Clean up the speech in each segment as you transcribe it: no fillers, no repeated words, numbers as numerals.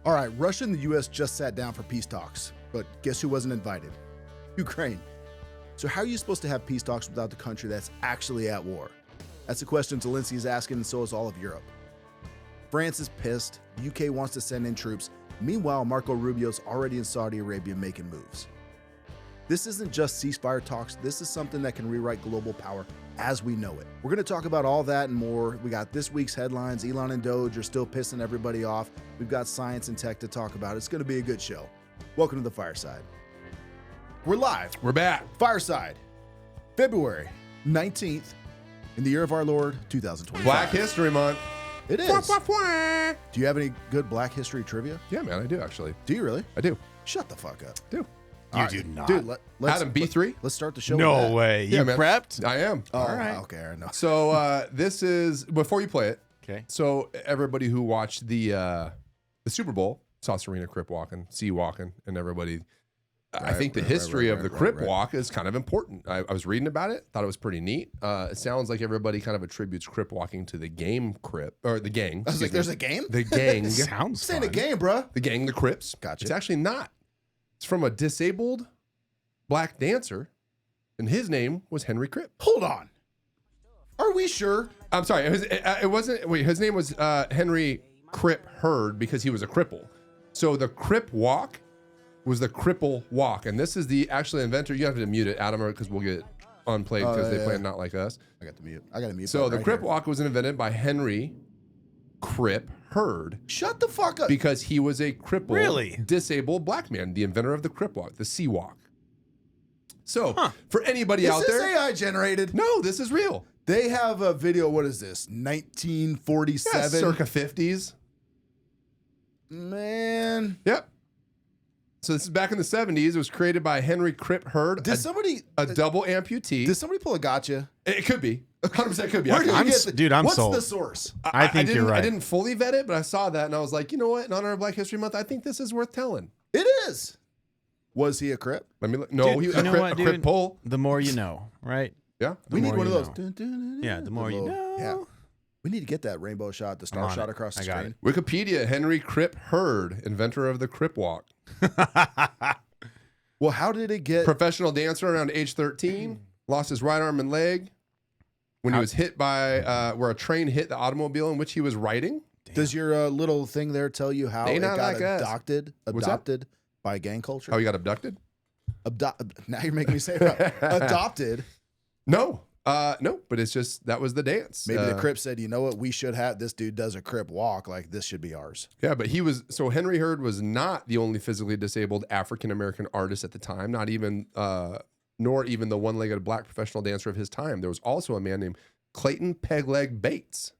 All right, Russia and the U.S. just sat down for peace talks, but guess who wasn't invited? Ukraine. So how are you supposed to have peace talks without the country that's actually at war? That's a question Zelensky is asking, and so is all of Europe. France is pissed. The UK wants to send in troops. Meanwhile, Marco Rubio's already in Saudi Arabia making moves. This isn't just ceasefire talks. This is something that can rewrite global power as we know it. We're going to talk about all that and more. We got this week's headlines. Elon and Doge are still pissing everybody off. We've got science and tech to talk about. It's going to be a good show. Welcome to the Fireside. We're live. We're back. Fireside, February 19th, in the year of our Lord, 2025. Black History Month. It is. Do you have any good Black History trivia? Yeah, man, I do actually. Do you really? I do. Shut the fuck up. Do. All do not. Dude, let's, Adam, B3? Let's start the show with No that. way. Yeah, You man. prepped? I am. Oh, All right. okay, I know. So this is, before you play it, Okay. so everybody who watched the Super Bowl saw Serena Crip walking, C walking, and everybody, I think the history of the Crip walk is kind of important. I was reading about it, thought it was pretty neat. It sounds like everybody kind of attributes Crip walking to the game Crip, or the gang. I was like, excuse there's me. a game? The gang. Sounds This ain't a fun. game, bruh. The gang, the Crips. Gotcha. It's actually not. It's from a disabled black dancer, and his name was Henry Crip. Hold on. Are we sure? I'm sorry, it wasn't. Wait, his name was Henry Crip Hurd because he was a cripple. So the Crip walk was the cripple walk, and this is the actually inventor. You have to mute it, Adam, because we'll get unplayed because they play not like us. I got the mute. I got to mute. So the right Crip here. walk was invented by Henry Crip Hurd. Shut the fuck up. Because he was a crippled, Really? disabled black man, the inventor of the Crip walk, the C walk. So for anybody Is out this there, AI generated? no, this is real. They have a video. What is this? 1947. Yeah, circa 50s. Man. Yep. So this is back in the 70s. It was created by Henry Crip Hurd, Did somebody a double amputee. Did somebody pull a gotcha? It could be. 100% could be. Where I did could- you I'm get s- the- dude, I'm What's sold. the source? I think didn't, you're right. I didn't fully vet it, but I saw that and I was like, you know what? In honor of Black History Month, I think this is worth telling. It is. Was he a Crip? Let me look. No, Dude, he was you a know Crip, what, a Crip dude? pole. The more you know, right? Yeah. We The need more one of you those. know. Dun, dun, dun, dun, Yeah, the more you little- know. Yeah. We need to get that rainbow shot, the star on shot it. across the I got screen. Wikipedia, Henry Crip Hurd, inventor of the Crip walk. Well, how did it get? Professional dancer around age 13, lost his right arm and leg when he was hit by where a train hit the automobile in which he was riding. Does your little thing there tell you how They it not got like us. What's that? adopted by gang culture? How he got abducted? Now you're making me say it wrong. Adopted. No, no, but it's just that was the dance. Maybe the Crip said, you know what, we should have, this dude does a Crip walk, like this should be ours. Yeah, but he was, so Henry Hurd was not the only physically disabled African-American artist at the time, not even, nor even the one-legged black professional dancer of his time. There was also a man named Clayton Pegleg Bates.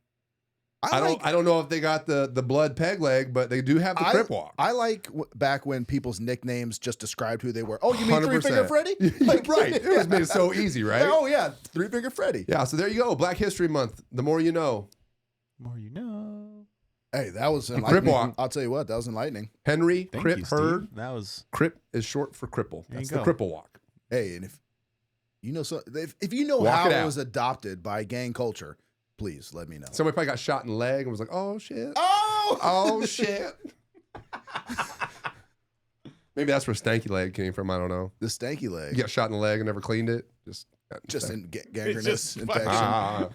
I don't know if they got the blood peg leg, but they do have the Crip walk. I like back when people's nicknames just described who they were. Oh, you mean 100%. Three Finger Freddy? Like, right. It was made so easy, right? Oh, yeah. Three Finger Freddy. Yeah, so there you go. Black History Month. The more you know. The more you know. Hey, that was Crip enlightening. walk. I'll tell you what, that was enlightening. Henry Thank Crip you, Steve. Hurd. That was. Crip is short for cripple. There That's you the go. cripple walk. Hey, and if you know, if you know Walk how it it out. was adopted by gang culture, please let me know. Somebody probably got shot in the leg and was like, oh, shit. Oh! Oh, shit. Maybe that's where stanky leg came from. I don't know. The stanky leg. You got shot in the leg and never cleaned it. Just in gangrenous just infection.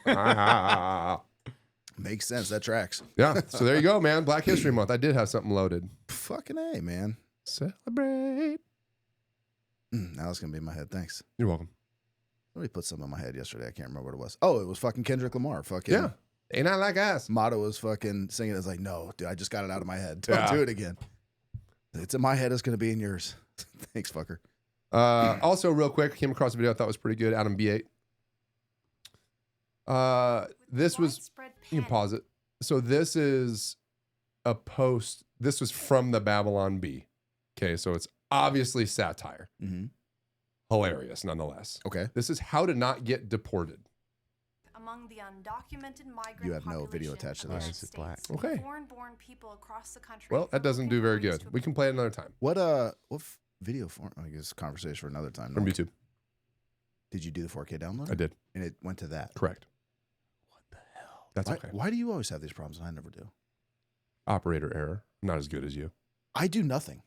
Makes sense. That tracks. Yeah. So there you go, man. Black History Month. I did have something loaded. Fucking A, man. Celebrate. Now it's going to be in my head. Thanks. You're welcome. Somebody put something in my head yesterday. I can't remember what it was. Oh, it was fucking Kendrick Lamar. Fucking Yeah. Ain't not like us. motto was fucking singing. It's like, no, dude, I just got it out of my head. Don't Yeah. do it again. It's in my head. It's going to be in yours. Thanks, fucker. Also, real quick, came across a video I thought was pretty good. Adam B8. This was, you can pause it. So this is a post. This was from the Babylon Bee. Okay, so it's obviously satire. Mm-hmm. Hilarious, nonetheless. Okay. This is how to not get deported. Among the undocumented migrant You have no population video attached to of the this. United Why is it black? States, Okay. Foreign-born people across the country. Well, that doesn't do very good. We can play it another time What video form? I guess conversation for another time. from No. YouTube. Did you do the 4K download? I did. And it went to that. Correct. What the hell? That's Why, okay. why do you always have these problems and I never do? Operator error. I'm not as good as you. I do nothing.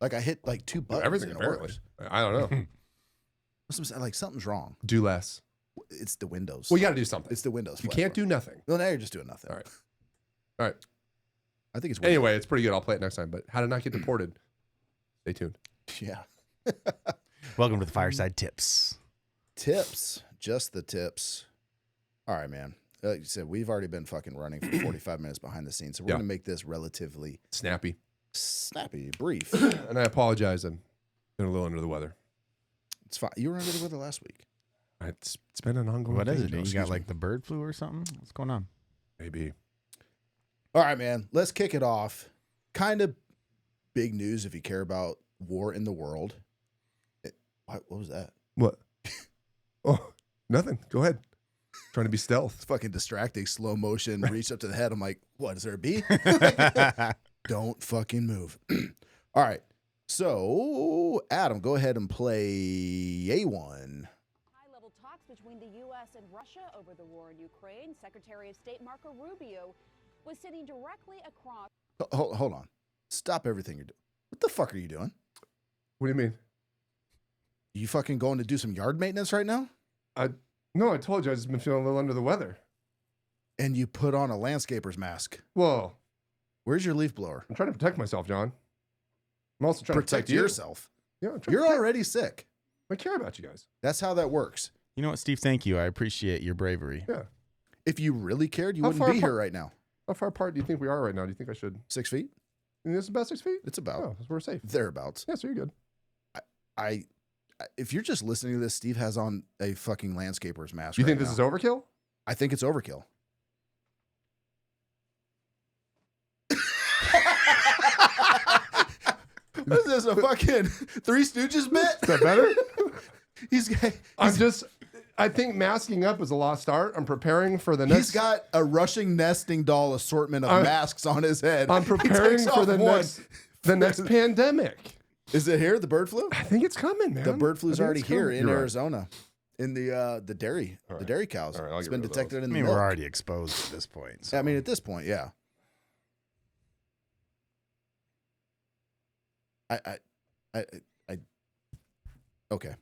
Like I hit like 2 buttons. Everything and it apparently. works. I don't know. Like something's wrong. Do less. It's the Windows. Well, you got to do something. It's the Windows. You flavor. can't do nothing. Well, now you're just doing nothing. All right. All right. I think it's weird. Anyway, it's pretty good. I'll play it next time. But how to not get deported? Stay tuned. Yeah. Welcome to the Fireside Tips. Tips. Just the tips. All right, man. Like you said, we've already been fucking running for 45 minutes behind the scenes. So we're Yeah. going to make this relatively Snappy. snappy, brief. And I apologize. I'm been a little under the weather. It's fine. You were under the weather last week. It's been an ongoing What is thing, it? Joe. You Excuse got me. like the bird flu or something? What's going on? Maybe. All right, man. Let's kick it off. Kind of big news if you care about war in the world. What was that? What? Oh, nothing. Go ahead. Trying to be stealth. It's fucking distracting. Slow motion. Reach up to the head. I'm like, what? Is there a bee? Don't fucking move. All right. So, Adam, go ahead and play A1. High-level talks between the U.S. and Russia over the war in Ukraine. Secretary of State Marco Rubio was sitting directly across. Hold on. Stop everything you're doing. What the fuck are you doing? What do you mean? You fucking going to do some yard maintenance right now? No, I told you I've just been feeling a little under the weather. And you put on a landscaper's mask. Whoa. Where's your leaf blower? I'm trying to protect myself, John. I'm also trying to Protect protect you. yourself. Yeah, I'm trying You're to protect- already sick. I care about you guys. That's how that works. You know what, Steve? Thank you. I appreciate your bravery. Yeah. If you really cared, you How wouldn't far be apart- here right now. How far apart do you think we are right now? Do you think I should? 6 feet? You think this is about 6 feet? It's about Oh, we're safe. thereabouts. Yeah, so you're good. If you're just listening to this, Steve has on a fucking landscaper's mask. You right think this now. is overkill? I think it's overkill. What is this, a fucking Three Stooges bit? Is that better? he's I think masking up is a lost art. I'm preparing for the he's next. got a Russian nesting doll assortment of I'm- masks on his head. I'm He preparing takes for off the one. next pandemic. Is it here? The bird flu? I think it's coming, man. The bird I flu's think already it's here coming. in You're right. Arizona, in the dairy, All the right. dairy cows. All right, I'll It's get been rid of detected those. in I the mean, milk. we're already exposed at this point. So. I mean, at this point, yeah. I okay.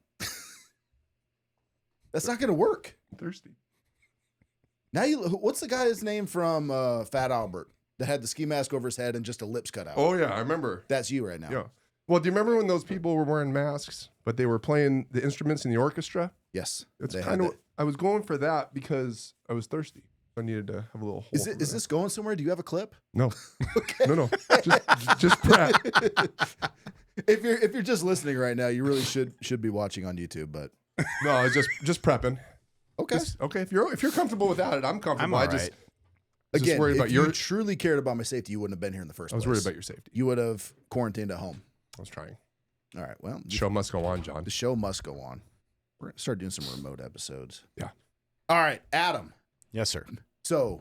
That's not going to work. I'm thirsty. Now what's the guy's name from Fat Albert that had the ski mask over his head and just a lips cut out? Oh yeah, I remember. That's you right now. Yeah. Well, do you remember when those people were wearing masks, but they were playing the instruments in the orchestra? Yes. It's they had kind of. that. I was going for that because I was thirsty. I needed to have a little. Is this going somewhere? Do you have a clip? No. Okay. No. Just prep. If you're just listening right now, you really should be watching on YouTube. But No, I was just prepping. okay. Okay. If you're comfortable without it, I'm comfortable. I'm I all just. right. Just Again, worried if about you your. truly cared about my safety, you wouldn't have been here in the first I was place. worried about your safety. You would have quarantined at home. I was trying. All right. Well, The show must go on, John. the show must go on. We're gonna start doing some remote episodes. Yeah. All right, Adam. Yes, sir. So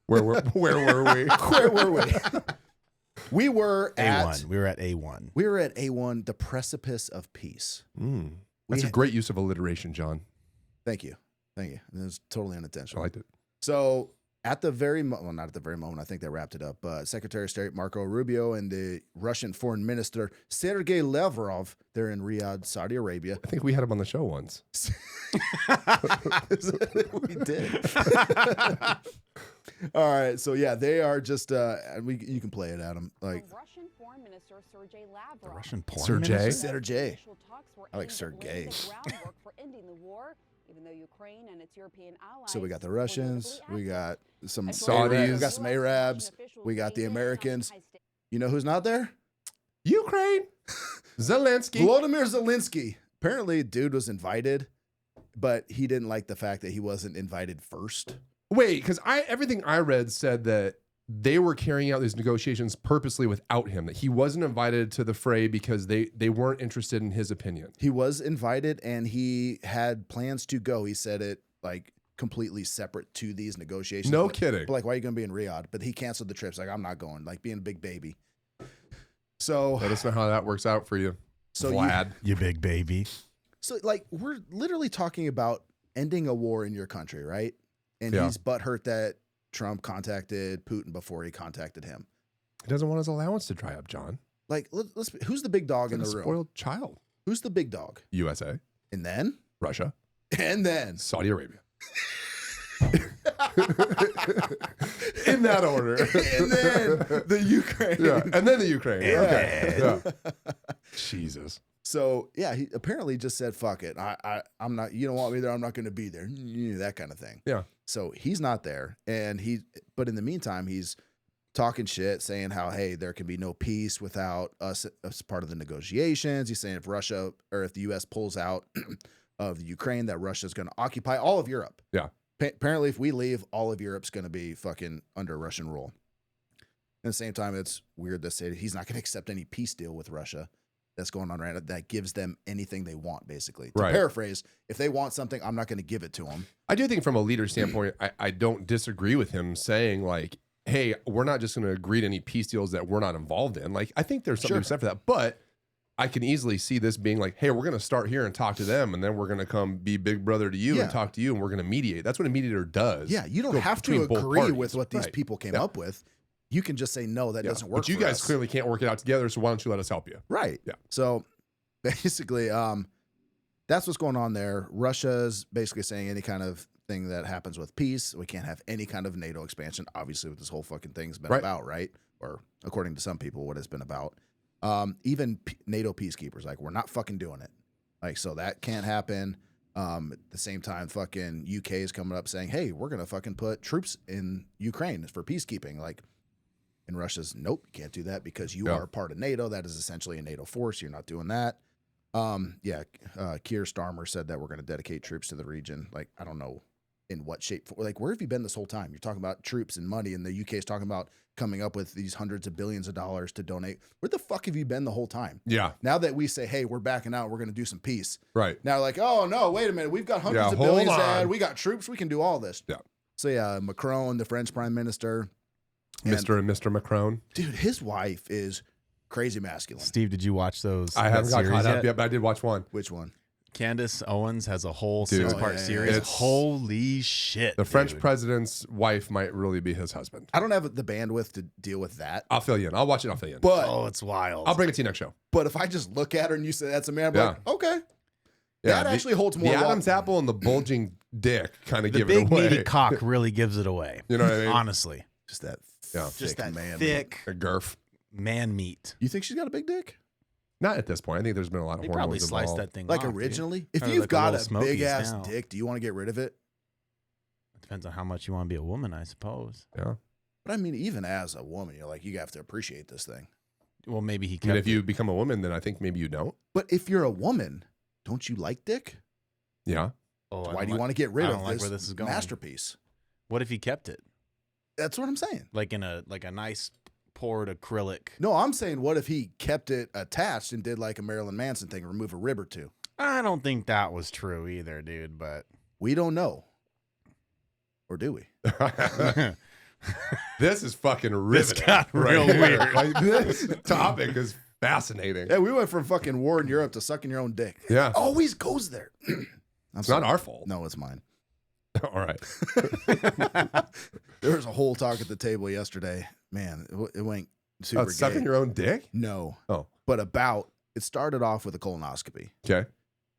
Where were we? where were we? We were at A1. We were at A1. We were at A1, the precipice of peace. That's a great use of alliteration, John. Thank you. It was totally I unintentional. liked it. So at the very well, not at the very moment. I think they wrapped it up. Secretary of State Marco Rubio and the Russian Foreign Minister Sergei Lavrov, they're in Riyadh, Saudi Arabia. I think we had him on the show once. We did. All right, so yeah, they are just. You can play it, Adam. Like Russian Foreign Minister Sergei Lavrov. Russian porn Sergey? minister? Sergey. Initial talks were I like aimed at Sergey. laying the groundwork for ending the war, even though Ukraine and its European allies. So we got the were Russians, notably we got active. some Saudis. we got some Arabs, we got the Americans. You know who's not there? Ukraine. Zelensky. Volodymyr Zelensky. Apparently, dude was invited, but he didn't like the fact that he wasn't invited first. Wait, because everything I read said that they were carrying out these negotiations purposely without him, that he wasn't invited to the fray because they weren't interested in his opinion. He was invited and he had plans to go. He said it like completely separate to these negotiations. No But- kidding. but like, why are you going to be in Riyadh? But he canceled the trips. Like, I'm not going. Like, being a big baby. So, Let us know how that works out for you, Vlad. You big baby. So, like, we're literally talking about ending a war in your country, right? And Yeah. he's butthurt that Trump contacted Putin before he contacted him. He doesn't want his allowance to dry up, John. Like, who's the big dog in the He's a room? spoiled child. Who's the big dog? USA, And then? Russia, And then? Saudi Arabia. In that order. And then the Ukraine. Yeah, and then the Ukraine. Yeah. Okay. Yeah. Jesus. So yeah, he apparently just said, "Fuck it, I'm not. You don't want me there. I'm not going to be there." That kind of thing. Yeah. So he's not there, but in the meantime, he's talking shit, saying how, hey, there can be no peace without us as part of the negotiations. He's saying if Russia or if the U.S. pulls out of the Ukraine, that Russia's going to occupy all of Europe. Yeah. Apparently, if we leave, all of Europe's going to be fucking under Russian rule. At the same time, it's weird to say that he's not going to accept any peace deal with Russia that's going on right now that gives them anything they want, basically. To paraphrase, if they want something, I'm not going to give it to them. I do think from a leader standpoint, I don't disagree with him saying like, hey, we're not just going to agree to any peace deals that we're not involved in. Like, I think there's something to be said for that. But I can easily see this being like, hey, we're going to start here and talk to them, and then we're going to come be big brother to you and talk to you, and we're going to mediate. That's what a mediator does. Yeah, you don't have to agree with what these people came up with. You can just say, no, that doesn't work. But you guys clearly can't work it out together, so why don't you let us help you? Right. Yeah. So basically, that's what's going on there. Russia's basically saying any kind of thing that happens with peace, we can't have any kind of NATO expansion. Obviously, what this whole fucking thing's been about, right? Or according to some people, what it's been about. Even NATO peacekeepers, like, we're not fucking doing it. Like, so that can't happen. At the same time, fucking UK is coming up saying, hey, we're going to fucking put troops in Ukraine for peacekeeping. Like, and Russia's, nope, you can't do that because you are part of NATO. That is essentially a NATO force. You're not doing that. Keir Starmer said that we're going to dedicate troops to the region. Like, I don't know in what shape. Like, where have you been this whole time? You're talking about troops and money, and the UK is talking about coming up with these hundreds of billions of dollars to donate. Where the fuck have you been the whole time? Yeah. Now that we say, hey, we're backing out, we're going to do some peace. Right. Now, like, oh, no, wait a minute. We've got hundreds of billions to add. We got troops. We can do all this. Yeah. So, yeah, Macron, the French prime minister. Mr. Macron. Dude, his wife is crazy masculine. Steve, did you watch those? I haven't got caught up yet, but I did watch one. Which one? Candace Owens has a whole 6-part series. Holy shit. The French president's wife might really be his husband. I don't have the bandwidth to deal with that. I'll fill you in. I'll watch it. I'll fill you in. But it's wild. I'll bring it to you next show. But if I just look at her and you say that's a man, I'm like, okay. Yeah, that actually holds more. The Adam's apple and the bulging dick kind of the give it away. big meaty cock really gives it away. You know what I mean? Honestly. Just that just that man thick a girth. Man meat. You think she's got a big dick? Not at this point. I think there's been a lot of They hormones probably sliced involved. that thing Like off, originally? dude. If Kinda you've like a got little a Smokies big ass now. dick, do you want to get rid of it? It depends on how much you want to be a woman, I suppose. Yeah. But I mean, even as a woman, you're like, you have to appreciate this thing. Well, maybe he I kept mean, if you become a woman, then I think maybe you don't. But if you're a woman, don't you like dick? Yeah. Why do you want to get rid of where this is going. masterpiece? What if he kept it? That's what I'm saying. Like in a nice poured acrylic. No, I'm saying what if he kept it attached and did like a Marilyn Manson thing, remove a rib or two? I don't think that was true either, dude, but We don't know. Or do we? This is fucking riveting. This got real here. weird. Like, this topic is fascinating. Yeah, we went from fucking war in Europe to sucking your own dick. Yeah. Always goes there. It's not our fault. No, it's mine. All right. There was a whole talk at the table yesterday. Man, it went super gay. Sucking your own dick? No. Oh. But it started off with a colonoscopy. Okay.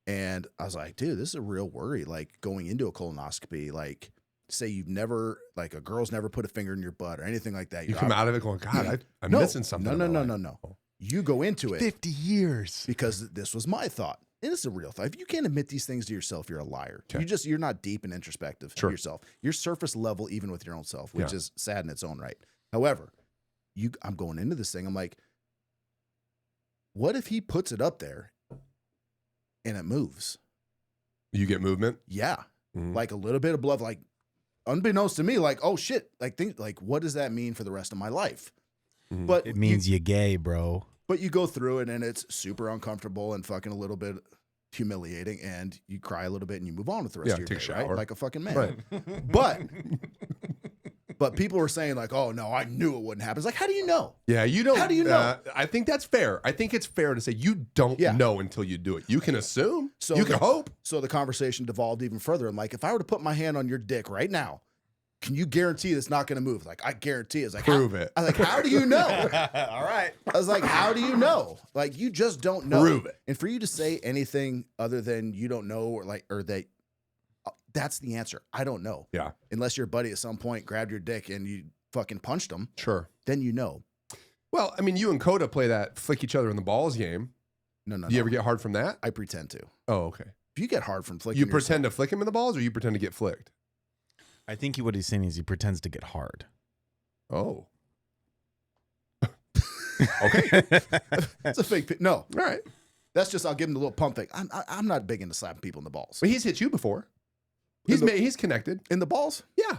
And I was like, dude, this is a real worry. Like going into a colonoscopy, like say you've never, like a girl's never put a finger in your butt or anything like that. You come out of it going, God, I'm missing something. No. You go into it 50 years. because this was my thought. It is a real thought. If you can't admit these things to yourself, you're a liar. Okay. You're not deep and introspective to yourself. You're surface level even with your own self, which is sad in its own right. However, I'm going into this thing. I'm like, what if he puts it up there and it moves? You get movement? Yeah. Mhm. Like a little bit of blood, like unbeknownst to me, like, oh shit. Like what does that mean for the rest of my life? Mhm. But It means you're gay, bro. But you go through it and it's super uncomfortable and fucking a little bit humiliating and you cry a little bit and you move on with the rest of your take day, a shower. right? Like a fucking man. Right. But people were saying like, oh no, I knew it wouldn't happen. It's like, how do you know? Yeah, you don't. How do you know? I think that's fair. I think it's fair to say you don't know until you do it. You can assume. You can hope. So the conversation devolved even further. I'm like, if I were to put my hand on your dick right now, can you guarantee it's not going to move? Like, I guarantee. It's like, Prove it. I was like, how do you know? All right. I was like, how do you know? Like, you just don't know. Prove it. And for you to say anything other than you don't know, or that, that's the answer. I don't know. Yeah. Unless your buddy at some point grabbed your dick and you fucking punched him. Sure. Then you know. Well, I mean, you and Coda play that flick each other in the balls game. No. Do you ever get hard from that? I pretend to. Oh, okay. If you get hard from flicking, You pretend to flick him in the balls, or you pretend to get flicked? I think what he's saying is he pretends to get hard. Oh. Okay. It's a fake. No, All right. that's just I'll give him the little pump thing. I'm not big into slapping people in the balls. But he's hit you before. He's connected. In the balls? Yeah.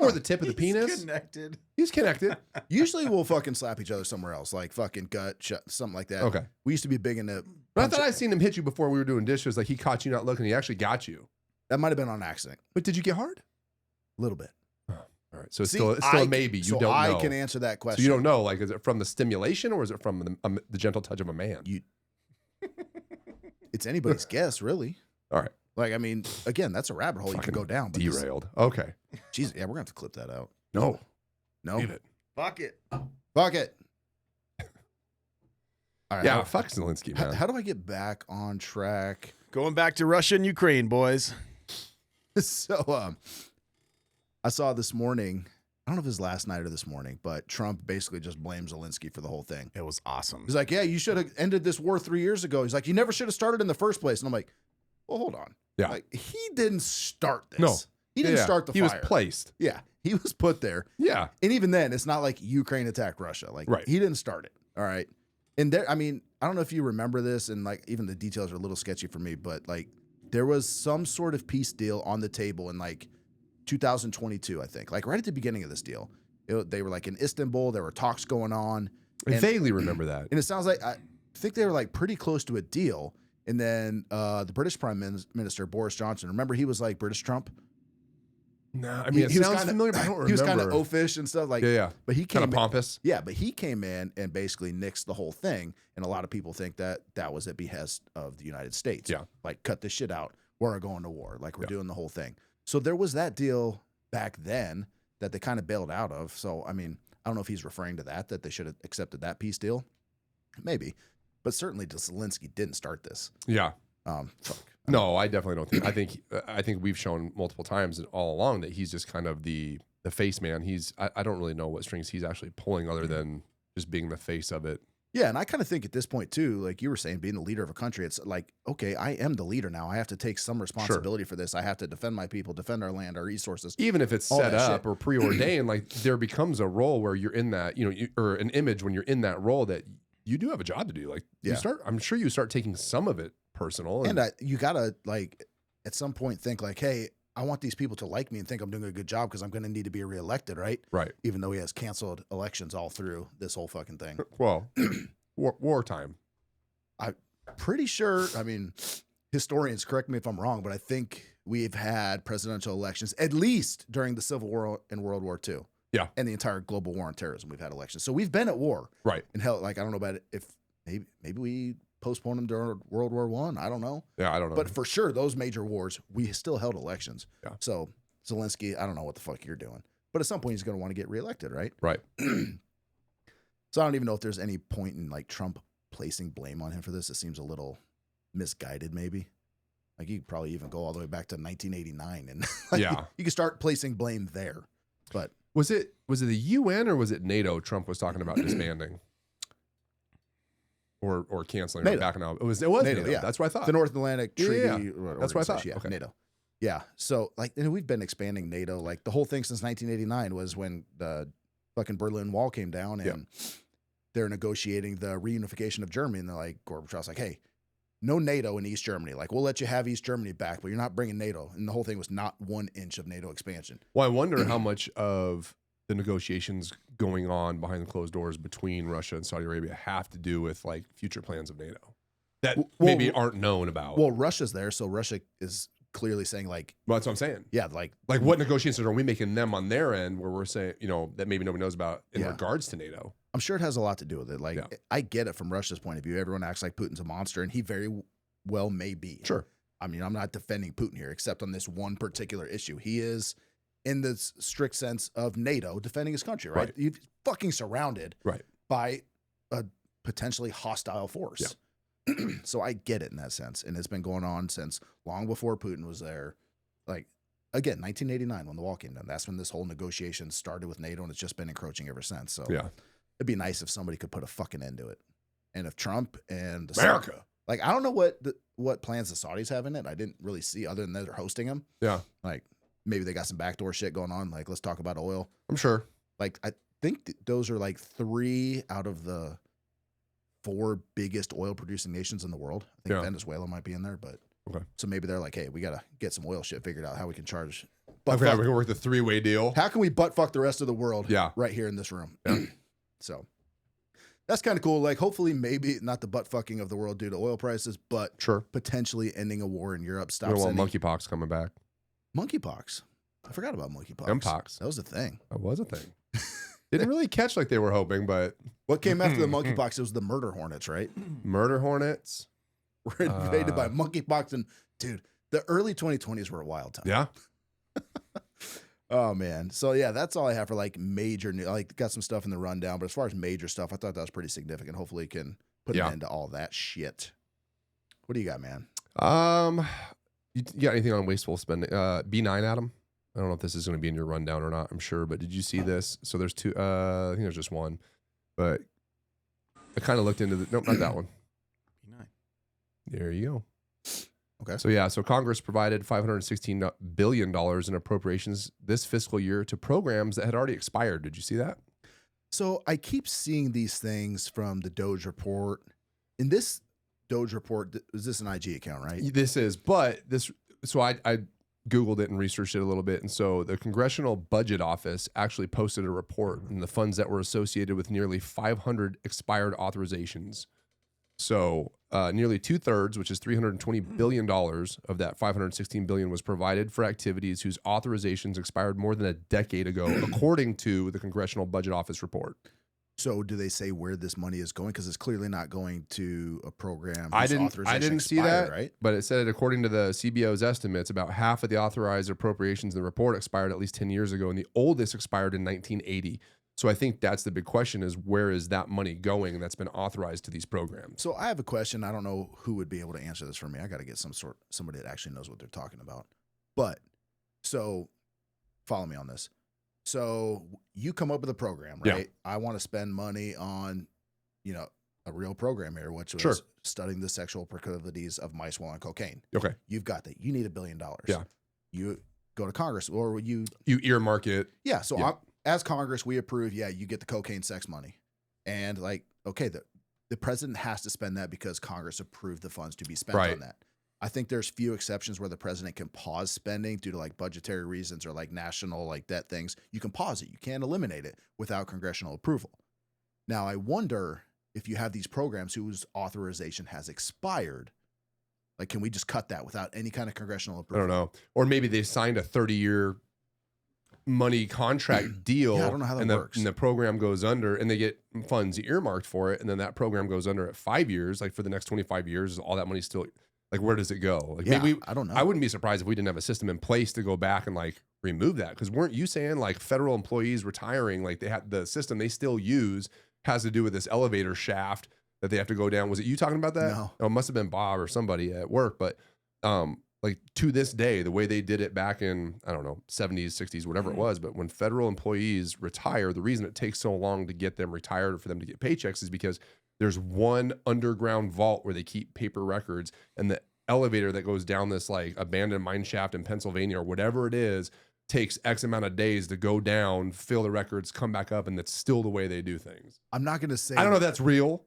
Or the tip of the penis. Connected. He's connected. Usually we'll fucking slap each other somewhere else, like fucking gut, something like that. Okay. We used to be big into. But I thought I'd seen him hit you before we were doing dishes. Like he caught you not looking. He actually got you. That might have been on accident. But did you get hard? A little bit. All right. So it's See, still a maybe. You so don't know. I can answer that question. So you don't know. Like, is it from the stimulation or is it from the gentle touch of a man? It's anybody's guess, really. All right. Like, I mean, again, that's a rabbit hole you Fucking can go down. But derailed. Okay. Jeez, yeah, we're gonna have to clip that out. No. No. Leave it. Fuck it. Fuck it. All right. Yeah. Fuck Zelensky, man. How do I get back on track? Going back to Russia and Ukraine, boys. So, I saw this morning. I don't know if it was last night or this morning, but Trump basically just blames Zelensky for the whole thing. It was awesome. He's like, yeah, you should have ended this war 3 years ago. He's like, you never should have started in the first place. And I'm like, well, hold on. Yeah. Like, he didn't start this. No. He didn't start the fire. He was placed. Yeah. He was put there. Yeah. And even then, it's not like Ukraine attacked Russia. Like, Right. he didn't start it. All right. And there, I mean, I don't know if you remember this, and like even the details are a little sketchy for me, but like there was some sort of peace deal on the table in like 2022, I think, like right at the beginning of this deal. They were like in Istanbul. There were talks going on. I vaguely remember that. And it sounds like, I think they were like pretty close to a deal. And then the British Prime Minister, Boris Johnson, remember he was like British Trump? No, I mean, he it was sounds kinda, familiar, but I don't remember. He was kind of oafish and stuff. Like, yeah. But he came Kind of pompous. Yeah, but he came in and basically nixed the whole thing. And a lot of people think that that was at behest of the United States. Yeah. Like, cut this shit out. We're going to war. Like, we're doing the whole thing. So there was that deal back then that they kind of bailed out of. So, I mean, I don't know if he's referring to that they should have accepted that peace deal. Maybe. But certainly Zelensky didn't start this. Yeah. Fuck. No, I definitely don't think. I think we've shown multiple times all along that he's just kind of the face man. I don't really know what strings he's actually pulling other than just being the face of it. Yeah, and I kind of think at this point too, like you were saying, being the leader of a country, it's like, okay, I am the leader now. I have to take some responsibility for this. I have to defend my people, defend our land, our resources. Even if it's all set that up shit. or preordained, like there becomes a role where you're in that, or an image when you're in that role that you do have a job to do. Like I'm sure you start taking some of it personal. And you gotta like at some point think like, hey, I want these people to like me and think I'm doing a good job because I'm going to need to be reelected, right? Right. Even though he has canceled elections all through this whole fucking thing. Well, wartime. I'm pretty sure. I mean, historians correct me if I'm wrong, but I think we've had presidential elections at least during the Civil War and World War II. Yeah. And the entire global war on terrorism, we've had elections. So we've been at war. Right. And hell, like I don't know about it if maybe we postponed them during World War I. I don't know. Yeah, I don't know. But for sure, those major wars, we still held elections. Yeah. So Zelensky, I don't know what the fuck you're doing. But at some point, he's going to want to get reelected, right? Right. So I don't even know if there's any point in like Trump placing blame on him for this. It seems a little misguided, maybe. Like you could probably even go all the way back to 1989, and like, you could start placing blame there. But was it the UN or was it NATO? Trump was talking about disbanding or canceling or backing out. It was NATO. Yeah, that's what I thought. The North Atlantic Treaty. Yeah. That's what I thought. Yeah, okay. NATO. Yeah. So like we've been expanding NATO. Like the whole thing since 1989 was when the fucking Berlin Wall came down and they're negotiating the reunification of Germany. And they're like, Gorbachev's like, hey, no NATO in East Germany. Like, we'll let you have East Germany back, but you're not bringing NATO. And the whole thing was not 1 inch of NATO expansion. Well, I wonder how much of the negotiations going on behind the closed doors between Russia and Saudi Arabia have to do with like future plans of NATO that maybe aren't known about. Well, Russia's there, so Russia is clearly saying like, well, that's what I'm saying. Yeah, like what negotiations are we making them on their end where we're saying, that maybe nobody knows about in regards to NATO? I'm sure it has a lot to do with it. Like, I get it from Russia's point of view. Everyone acts like Putin's a monster, and he very well may be. Sure. I mean, I'm not defending Putin here, except on this one particular issue. He is in the strict sense of NATO defending his country, right? Right. You're fucking surrounded Right. by a potentially hostile force. So I get it in that sense. And it's been going on since long before Putin was there. Like, again, 1989, when the wall came down, that's when this whole negotiation started with NATO, and it's just been encroaching ever since. So Yeah. it'd be nice if somebody could put a fucking end to it. And if Trump and the America. like, I don't know what plans the Saudis have in it. I didn't really see other than they're hosting them. Yeah. Like, maybe they got some backdoor shit going on. Like, let's talk about oil. I'm sure. Like, I think those are like 3 out of the 4 biggest oil producing nations in the world. I think Venezuela might be in there, but Okay. So maybe they're like, hey, we got to get some oil shit figured out, how we can charge. Okay, we can work the 3-way deal. How can we butt fuck the rest of the world right here in this room? Yeah. So that's kind of cool. Like, hopefully, maybe not the butt fucking of the world due to oil prices, but potentially ending a war in Europe. We don't want monkeypox coming back. Monkeypox. I forgot about monkeypox. Mpox. That was a thing. That was a thing. Didn't really catch like they were hoping, but what came after the monkeypox? It was the murder hornets, right? Murder hornets were invaded by monkeypox, and dude, the early 2020s were a wild time. Yeah. Oh man. So yeah, that's all I have for like major news. Like, got some stuff in the rundown, but as far as major stuff, I thought that was pretty significant. Hopefully, it can put an end to all that shit. What do you got, man? You got anything on wasteful spending? B9, Adam. I don't know if this is going to be in your rundown or not. I'm sure, but did you see this? So there's 2. I think there's just one, but I kind of looked into the. Nope, not that one. B9. There you go. Okay. So yeah, so Congress provided $516 billion in appropriations this fiscal year to programs that had already expired. Did you see that? So I keep seeing these things from the Doge report. In this Doge report, is this an IG account, right? This is, but this. So I Googled it and researched it a little bit. And so the Congressional Budget Office actually posted a report on the funds that were associated with nearly 500 expired authorizations. So nearly 2/3, which is $320 billion of that $516 billion, was provided for activities whose authorizations expired more than a decade ago, according to the Congressional Budget Office report. So do they say where this money is going? Because it's clearly not going to a program. I didn't see that, right? But it said, according to the CBO's estimates, about half of the authorized appropriations in the report expired at least 10 years ago, and the oldest expired in 1980. So I think that's the big question: is where is that money going that's been authorized to these programs? So I have a question. I don't know who would be able to answer this for me. I got to get somebody that actually knows what they're talking about. But so follow me on this. So you come up with a program, right? Yeah. I want to spend money on, a real program here, which was studying the sexual proclivities of mice while on cocaine. Okay. You've got that. You need $1 billion. Yeah. You go to Congress, or you earmark it. Yeah. So as Congress, we approve, you get the cocaine sex money. And like, okay, the president has to spend that because Congress approved the funds to be spent on that. I think there's few exceptions where the president can pause spending due to like budgetary reasons or like national like debt things. You can pause it. You can't eliminate it without congressional approval. Now, I wonder if you have these programs whose authorization has expired, like, can we just cut that without any kind of congressional approval? I don't know. Or maybe they signed a 30-year money contract deal. Yeah, I don't know how that works. And the program goes under and they get funds earmarked for it. And then that program goes under at 5 years. Like for the next 25 years, all that money still, like, where does it go? Like, maybe I don't know. I wouldn't be surprised if we didn't have a system in place to go back and like remove that. Cause weren't you saying like federal employees retiring, like they had the system they still use has to do with this elevator shaft that they have to go down. Was it you talking about that? No. Oh, it must've been Bob or somebody at work, but, like to this day, the way they did it back in, I don't know, 70s, 60s, whatever it was. But when federal employees retire, the reason it takes so long to get them retired or for them to get paychecks is because there's one underground vault where they keep paper records, and the elevator that goes down this like abandoned mine shaft in Pennsylvania or whatever it is takes X amount of days to go down, fill the records, come back up. And that's still the way they do things. I'm not going to say, I don't know if that's real.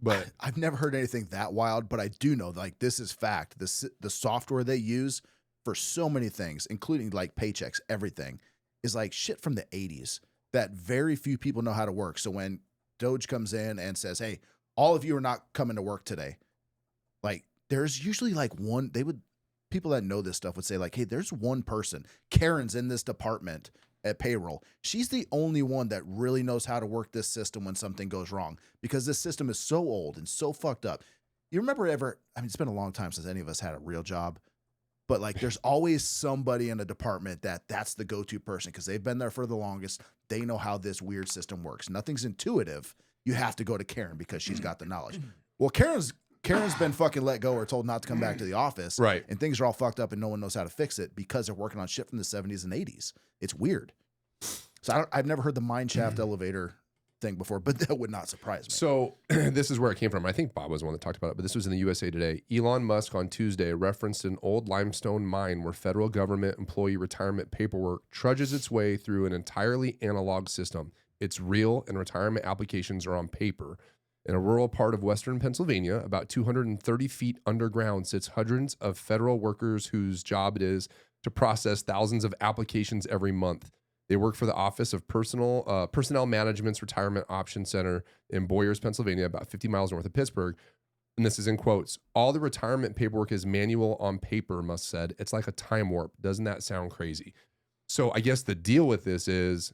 But I've never heard anything that wild, but I do know like this is fact. The software they use for so many things, including like paychecks, everything is like shit from the 80s that very few people know how to work. So when Doge comes in and says, hey, all of you are not coming to work today, like there's usually like people that know this stuff would say like, hey, there's one person, Karen's in this department at payroll. She's the only one that really knows how to work this system when something goes wrong, because this system is so old and so fucked up. You remember it's been a long time since any of us had a real job. but like there's always somebody in a department that's the go-to person because they've been there for the longest. They know how this weird system works. Nothing's intuitive. You have to go to Karen because she's got the knowledge. Well, Karen's been fucking let go or told not to come back to the office. Right. And things are all fucked up and no one knows how to fix it because they're working on shit from the 70s and 80s. It's weird. So I've never heard the mine shaft elevator thing before, but that would not surprise me. So this is where it came from. I think Bob was the one that talked about it, but this was in the USA Today. Elon Musk on Tuesday referenced an old limestone mine where federal government employee retirement paperwork trudges its way through an entirely analog system. It's real, and retirement applications are on paper. In a rural part of western Pennsylvania, about 230 feet underground, sits hundreds of federal workers whose job it is to process thousands of applications every month. They work for the Office of Personnel Management's Retirement Option Center in Boyers, Pennsylvania, about 50 miles north of Pittsburgh. And this is in quotes. All the retirement paperwork is manual on paper, Musk said. It's like a time warp. Doesn't that sound crazy? So I guess the deal with this is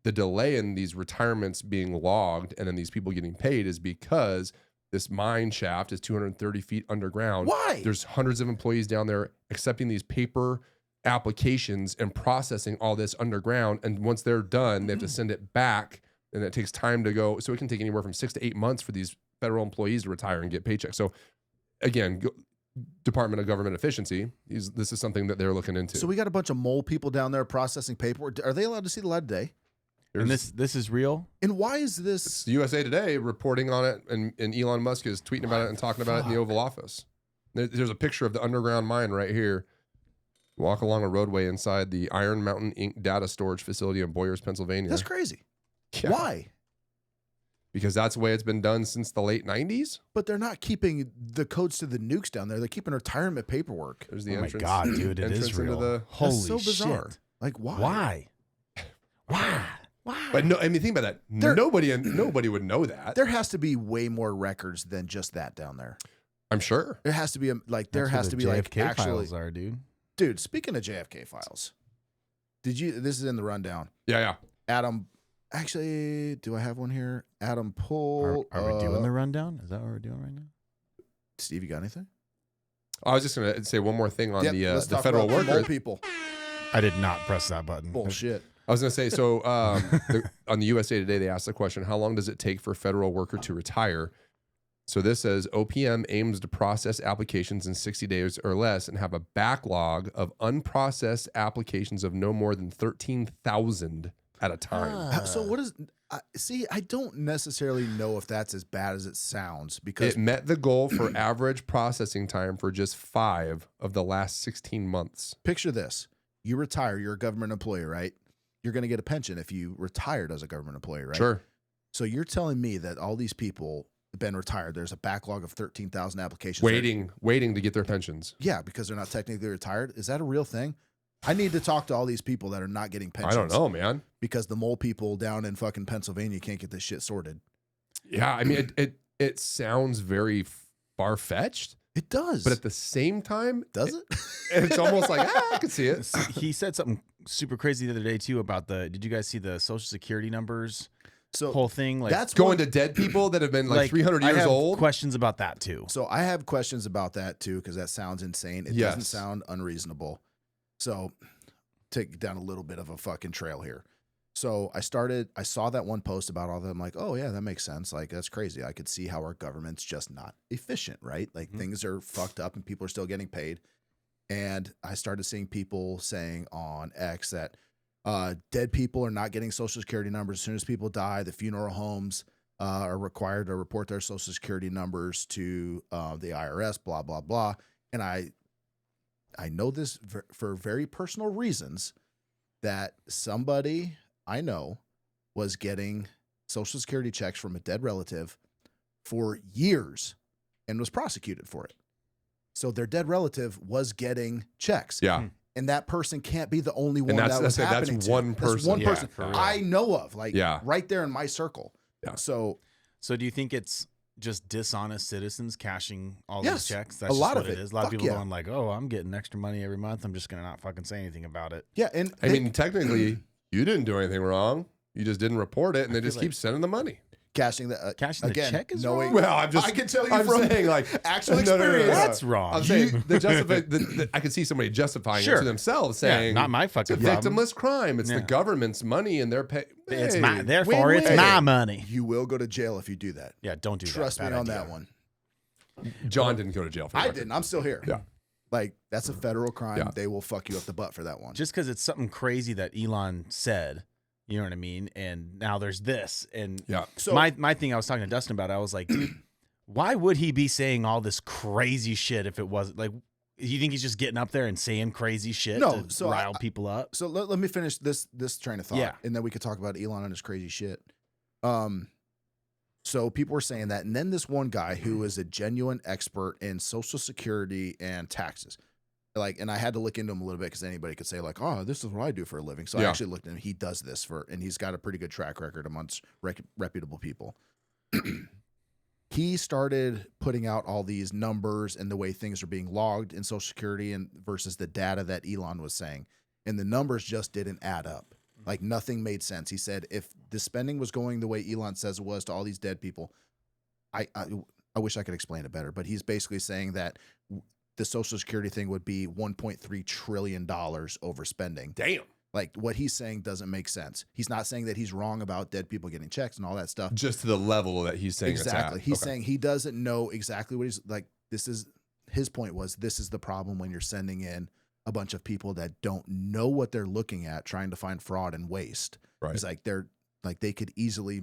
the delay in these retirements being logged and then these people getting paid is because this mine shaft is 230 feet underground. Why? There's hundreds of employees down there accepting these paper applications and processing all this underground. And once they're done, they have to send it back, and it takes time to go. So it can take anywhere from 6 to 8 months for these federal employees to retire and get paychecks. So again, Department of Government Efficiency, this is something that they're looking into. So we got a bunch of mole people down there processing paperwork. Are they allowed to see the light of day? And this is real? And why is this? It's the USA Today reporting on it, and Elon Musk is tweeting about it and talking about it in the Oval Office. There's a picture of the underground mine right here. Walk along a roadway inside the Iron Mountain Inc. data storage facility in Boyers, Pennsylvania. That's crazy. Yeah. Why? Because that's the way it's been done since the late 90s. But they're not keeping the codes to the nukes down there. They're keeping retirement paperwork. There's the Oh my entrance. God, dude, it entrance is real. into the- Holy That's so bizarre. shit. Like, why? Why? Why? Why? But no, I mean, think about that. Nobody would know that. There has to be way more records than just that down there. I'm sure. There has to be like That's where the like JFK actually files are, dude. Dude, speaking of JFK files, this is in the rundown. Yeah. Adam, actually, do I have one here? Adam pull. Are we doing the rundown? Is that what we're doing right now? Steve, you got anything? I was just going to say one more thing on let's the talk federal about mole worker. people. I did not press that button. Bullshit. I was going to say, so on the USA Today, they asked the question, how long does it take for a federal worker to retire? So this says OPM aims to process applications in 60 days or less and have a backlog of unprocessed applications of no more than 13,000 at a time. So what is? See, I don't necessarily know if that's as bad as it sounds because It met the goal for average processing time for just 5 of the last 16 months. picture this: you retire, you're a government employee, right? You're going to get a pension if you retired as a government employee, right? Sure. So you're telling me that all these people have been retired. There's a backlog of 13,000 applications. Waiting to get their pensions. Yeah, because they're not technically retired. Is that a real thing? I need to talk to all these people that are not getting pensions. I don't know, man. Because the mole people down in fucking Pennsylvania can't get this shit sorted. Yeah, I mean, it sounds very far-fetched. It does. But at the same time, does it? it's almost like, I can see it. He said something super crazy the other day too about did you guys see the Social Security numbers? So Whole thing, like that's Going to dead people that have been like 300 I years have old. Questions about that too. So I have questions about that too, because that sounds insane. It doesn't Yes. sound unreasonable. So take down a little bit of a fucking trail here. So I saw that one post about all that. I'm like, oh yeah, that makes sense. Like, that's crazy. I could see how our government's just not efficient, right? Like things are fucked up and people are still getting paid. And I started seeing people saying on X that dead people are not getting Social Security numbers. As soon as people die, the funeral homes are required to report their Social Security numbers to the IRS, blah, blah, blah. And I know this for very personal reasons that somebody I know was getting Social Security checks from a dead relative for years and was prosecuted for it. So their dead relative was getting checks. Yeah. And that person can't be the only one that's- that was that's happening that's to. one person. That's one Yeah, person for real. I know of, like Yeah. right there in my circle. Yeah. So do you think it's just dishonest citizens cashing all Yes, these checks? a That's lot just of what it. is. A lot of Fuck people yeah. going like, "Oh, I'm getting extra money every month. I'm just gonna not fucking say anything about it." yeah, and I mean, technically, you didn't do anything wrong. You just didn't report it, and they just keep sending the money. Cashing the check is knowing, wrong? Well, I can tell you I'm from saying, like, actual no, experience. That's wrong. I'm saying I could see somebody justifying it to themselves, saying, not my fucking it's a victimless crime. It's the government's money, and they're paying. It's my money. You will go to jail if you do that. Yeah, don't do that. Trust me on that one. John didn't go to jail for that. I didn't. I'm still here. Yeah. Like, that's a federal crime. Yeah. They will fuck you up the butt for that one. Just because it's something crazy that Elon said, you know what I mean? And now there's this. And So my thing, I was talking to Dustin about it, I was like, dude, why would he be saying all this crazy shit if it wasn't like, you think he's just getting up there and saying crazy shit to rile people up? So let me finish this train of thought. Yeah. And then we could talk about Elon and his crazy shit. So people were saying that. And then this one guy who is a genuine expert in Social Security and taxes. Like, and I had to look into him a little bit because anybody could say like, oh, this is what I do for a living. So I actually looked at him. He does this and he's got a pretty good track record amongst reputable people. He started putting out all these numbers and the way things are being logged in Social Security and versus the data that Elon was saying. And the numbers just didn't add up. Like, nothing made sense. He said if the spending was going the way Elon says it was to all these dead people, I wish I could explain it better, but he's basically saying that the Social Security thing would be $1.3 trillion overspending. Damn. Like, what he's saying doesn't make sense. He's not saying that he's wrong about dead people getting checks and all that stuff. Just to the level that he's saying exactly. It's at. He's saying he doesn't know exactly what he's like. His point was, this is the problem when you're sending in a bunch of people that don't know what they're looking at, trying to find fraud and waste. Right. He's like, they could easily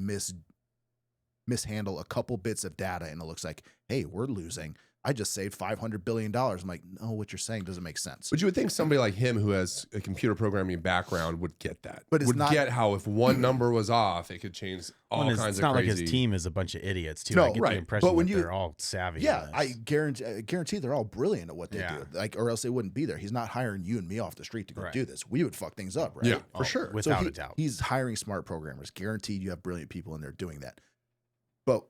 mishandle a couple bits of data, and it looks like, hey, we're losing. I just saved $500 billion. I'm like, no, what you're saying doesn't make sense. But you would think somebody like him who has a computer programming background would get that. But it's not, get how if one number was off, it could change all kinds of crazy. It's not like his team is a bunch of idiots, too. No, I get the impression that they're all savvy. Yeah, I guarantee they're all brilliant at what they do. Yeah. Or else they wouldn't be there. He's not hiring you and me off the street to go do this. We would fuck things up, right? Yeah, for sure. Without a doubt. He's hiring smart programmers. Guaranteed you have brilliant people in there doing that. But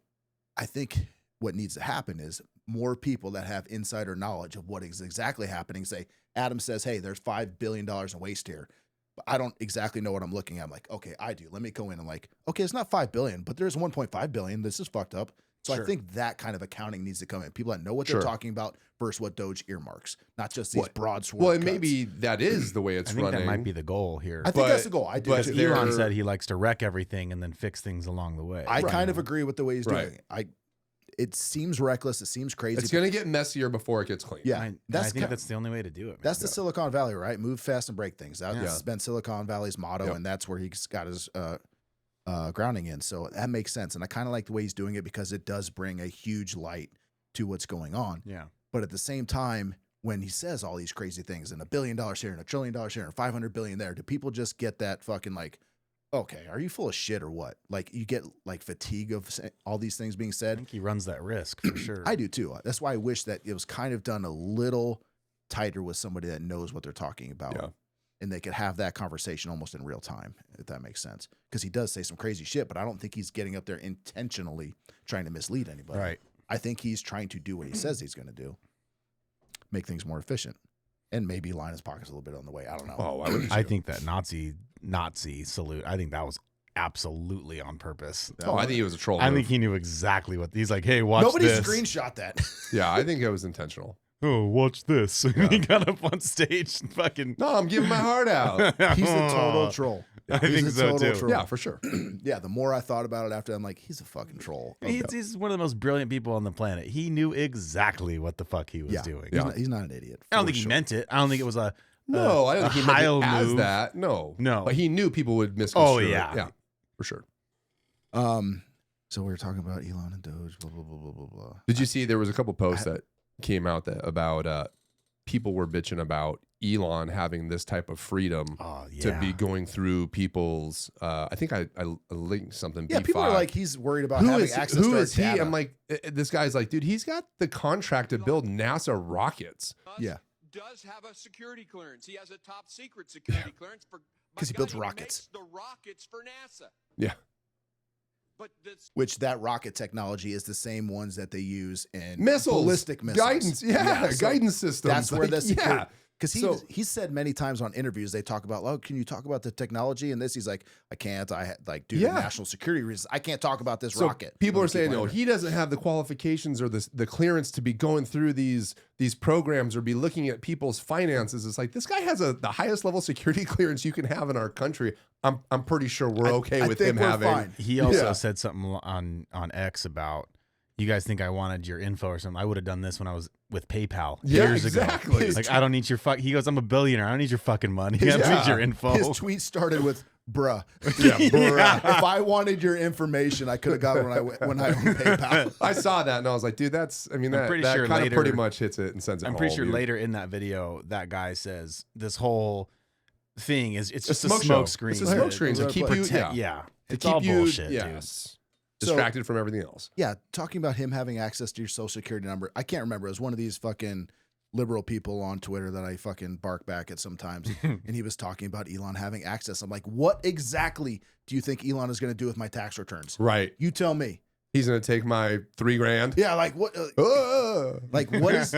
I think what needs to happen is more people that have insider knowledge of what is exactly happening say, Adam says, hey, there's $5 billion in waste here. But I don't exactly know what I'm looking at. I'm like, okay, I do. Let me go in and like, okay, it's not $5 billion, but there's $1.5 billion. This is fucked up. So I think that kind of accounting needs to come in. People that know what they're talking about versus what Doge earmarks, not just these broad sword Well, and cuts. maybe that is the way it's running. I think that might be the goal here. I think that's the goal. I do. Because Elon said he likes to wreck everything and then fix things along the way. I kind of agree with the way he's doing it. It seems reckless. It seems crazy. It's going to get messier before it gets clean. Yeah. I think that's the only way to do it. Man. That's the Silicon Valley, right? Move fast and break things. That's been Silicon Valley's motto, and that's where he's got his grounding in. So that makes sense. And I kind of like the way he's doing it because it does bring a huge light to what's going on. Yeah. But at the same time, when he says all these crazy things and $1 billion here and $1 trillion here and $500 billion there, do people just get that fucking like, okay, are you full of shit or what? Like, you get like fatigue of all these things being said. I think he runs that risk for sure. I do too. That's why I wish that it was kind of done a little tighter with somebody that knows what they're talking about. Yeah. And they could have that conversation almost in real time, if that makes sense. Because he does say some crazy shit, but I don't think he's getting up there intentionally trying to mislead anybody. Right. I think he's trying to do what he says he's going to do, make things more efficient, and maybe line his pockets a little bit on the way. I don't know. Oh, I think that Nazi salute, I think that was absolutely on purpose. Oh, I think he was a troll. I think he knew exactly what he's like. Hey, watch Nobody this. screenshot that. Yeah, I think it was intentional. Oh, watch this. He got up on stage and fucking. No, I'm giving my heart out. He's a total troll. I think so too. Troll. Yeah, for sure. Yeah, the more I thought about it after, I'm like, he's a fucking troll. He's one of the most brilliant people on the planet. He knew exactly what the fuck he was doing. He's not an idiot. I don't think he meant it. I don't think it was a No, I don't think he meant it as move. that. No. No. But he knew people would misconstrue Oh, it. yeah. Yeah, for sure. So we were talking about Elon and Doge, blah, blah, blah, blah, blah, blah. Did you see there was a couple posts that came out that about people were bitching about Elon having this type of freedom to be going through people's I think I linked something. Yeah, B5. people are like, he's worried about having access to who our is he? data. I'm like, this guy's like, dude, he's got the contract to build NASA rockets. Yeah. Does have a security clearance. He has a top secret security clearance for because he builds rockets. Makes the rockets for NASA. Yeah. But that's Which that rocket technology is the same ones that they use in Missiles, ballistic missiles. guidance, so guidance systems. That's where this, yeah. Because he said many times on interviews, they talk about, oh, can you talk about the technology and this? He's like, I can't. Due to national security reasons, I can't talk about this rocket. People are saying, no, he doesn't have the qualifications or the clearance to be going through these programs or be looking at people's finances. It's like, this guy has the highest level security clearance you can have in our country. I'm pretty sure we're okay with him having. Fine. He also said something on X about, you guys think I wanted your info or something. I would have done this when I was with PayPal years ago. Like, I don't need your He goes, I'm a billionaire. I don't need your fucking money. I don't need your info. His tweet started with, bruh. Bruh. If I wanted your information, I could have got it when I owned PayPal. I saw that and I was like, dude, that sure kind later, of pretty much hits it and sends it I'm home. pretty sure dude. later in that video, that guy says this whole thing it's just a smoke smoke show. screen. It's a smoke screen to keep you, It's keep all you, bullshit, yes, dude. distracted from everything else. Yeah, talking about him having access to your social security number. I can't remember. It was one of these fucking liberal people on Twitter that I fucking bark back at sometimes. And he was talking about Elon having access. I'm like, what exactly do you think Elon is going to do with my tax returns? Right. You tell me. He's going to take my $3,000. Yeah, like what? Like what is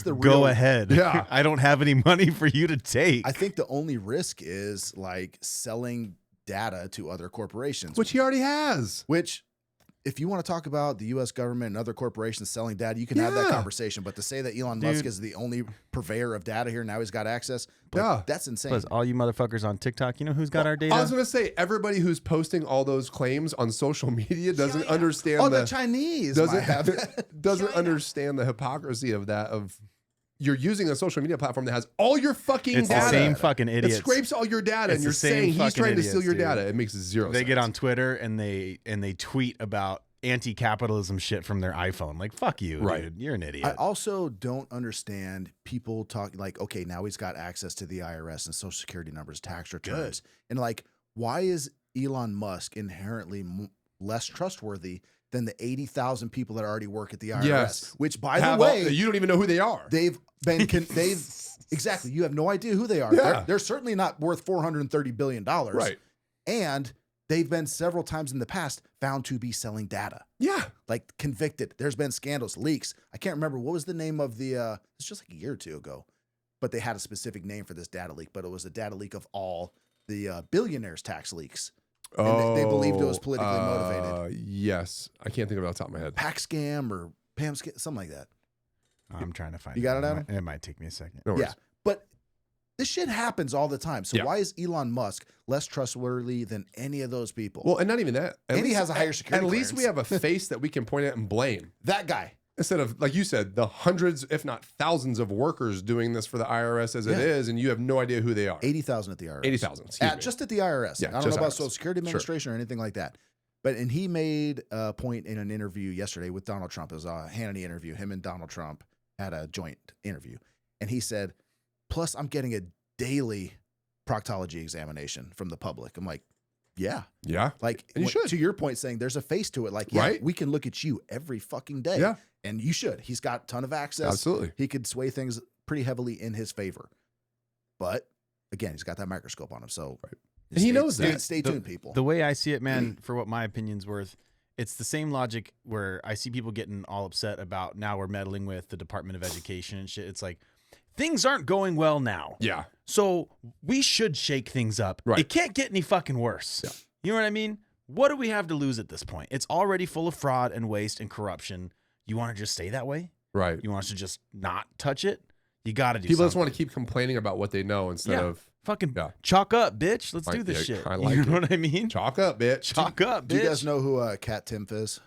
the real? Go ahead. Yeah. I don't have any money for you to take. I think the only risk is like selling data to other corporations, Which he already has. which if you want to talk about the U.S. government and other corporations selling data, you can have that conversation. But to say that Elon Musk is the only purveyor of data here, now he's got access, that's insane. Plus, all you motherfuckers on TikTok, you know who's got our data? I was going to say, everybody who's posting all those claims on social media doesn't understand the Chinese doesn't understand the hypocrisy of that. Of you're using a social media platform that has all your fucking it's data. the same fucking idiots. It scrapes all your data, It's and you're the same saying he's fucking trying to idiots, steal your dude. data. It makes zero sense. They get on Twitter and they tweet about anti-capitalism shit from their iPhone. Like, fuck you, dude. You're an idiot. I also don't understand people talking like, okay, now he's got access to the IRS and social security numbers, tax returns. And like, why is Elon Musk inherently less trustworthy than the 80,000 people that already work at the IRS? Yes. Which, by the way, you don't even know who they are. they've exactly. You have no idea who they are. Yeah. They're certainly not worth $430 billion. Right. And they've been several times in the past found to be selling data. Yeah. Like convicted. There's been scandals, leaks. I can't remember what was the name of the, it's just like a year or two ago, but they had a specific name for this data leak, but it was a data leak of all the billionaires' tax leaks. And they believed it was politically motivated. Yes. I can't think of it off the top of my head. Pack scam or Pam scam, something like that. I'm trying to find You got it, Adam? It might take me a second. No worries. Yeah. But this shit happens all the time. So why is Elon Musk less trustworthy than any of those people? Well, and not even that. And he has a higher security At least we have a face that we can point at and blame. That guy. Instead of, like you said, the hundreds, if not thousands of workers doing this for the IRS as it is, and you have no idea who they are. 80,000 at the IRS. 80,000. Just at the IRS. Yeah, I don't know about Social Security Administration or anything like that. And he made a point in an interview yesterday with Donald Trump. It was a Hannity interview. Him and Donald Trump had a joint interview. And he said, plus I'm getting a daily proctology examination from the public. I'm like, yeah. Like, and you should. To your point, saying there's a face to it. Like, we can look at you every fucking day. Yeah. And you should. He's got a ton of access. Absolutely. He could sway things pretty heavily in his favor. But again, he's got that microscope on him. So and he knows that. Stay tuned, people. The way I see it, man, for what my opinion's worth, it's the same logic where I see people getting all upset about now we're meddling with the Department of Education and shit. It's like, things aren't going well now. Yeah. So we should shake things up. Right. It can't get any fucking worse. Yeah. You know what I mean? What do we have to lose at this point? It's already full of fraud and waste and corruption. You want to just stay that way? Right. You want us to just not touch it? You got to do People something. just want to keep complaining about what they know instead of fucking chalk up, bitch. Let's do this shit. I like you it. know what I mean? Chalk up, bitch. Chalk up, bitch. Do you guys know who Kat Timpf is?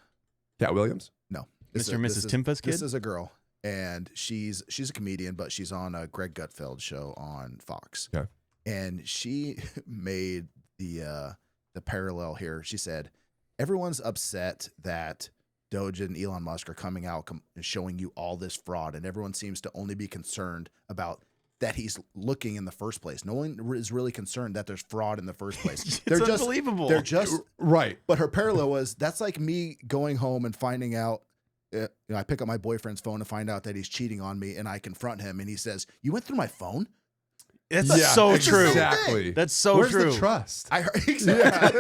Kat Williams? No. Mr. and Mrs. Timpf's kid? This is a girl. And she's a comedian, but she's on a Greg Gutfeld show on Fox. Okay. And she made the parallel here. She said, everyone's upset that Doge and Elon Musk are coming out and showing you all this fraud, and everyone seems to only be concerned about that he's looking in the first place. No one is really concerned that there's fraud in the first place. It's unbelievable. They're just right. But her parallel was, that's like me going home and finding out, I pick up my boyfriend's phone and find out that he's cheating on me, and I confront him, and he says, "You went through my phone?" That's so true. Exactly. That's so Where's true. the trust? I heard exactly.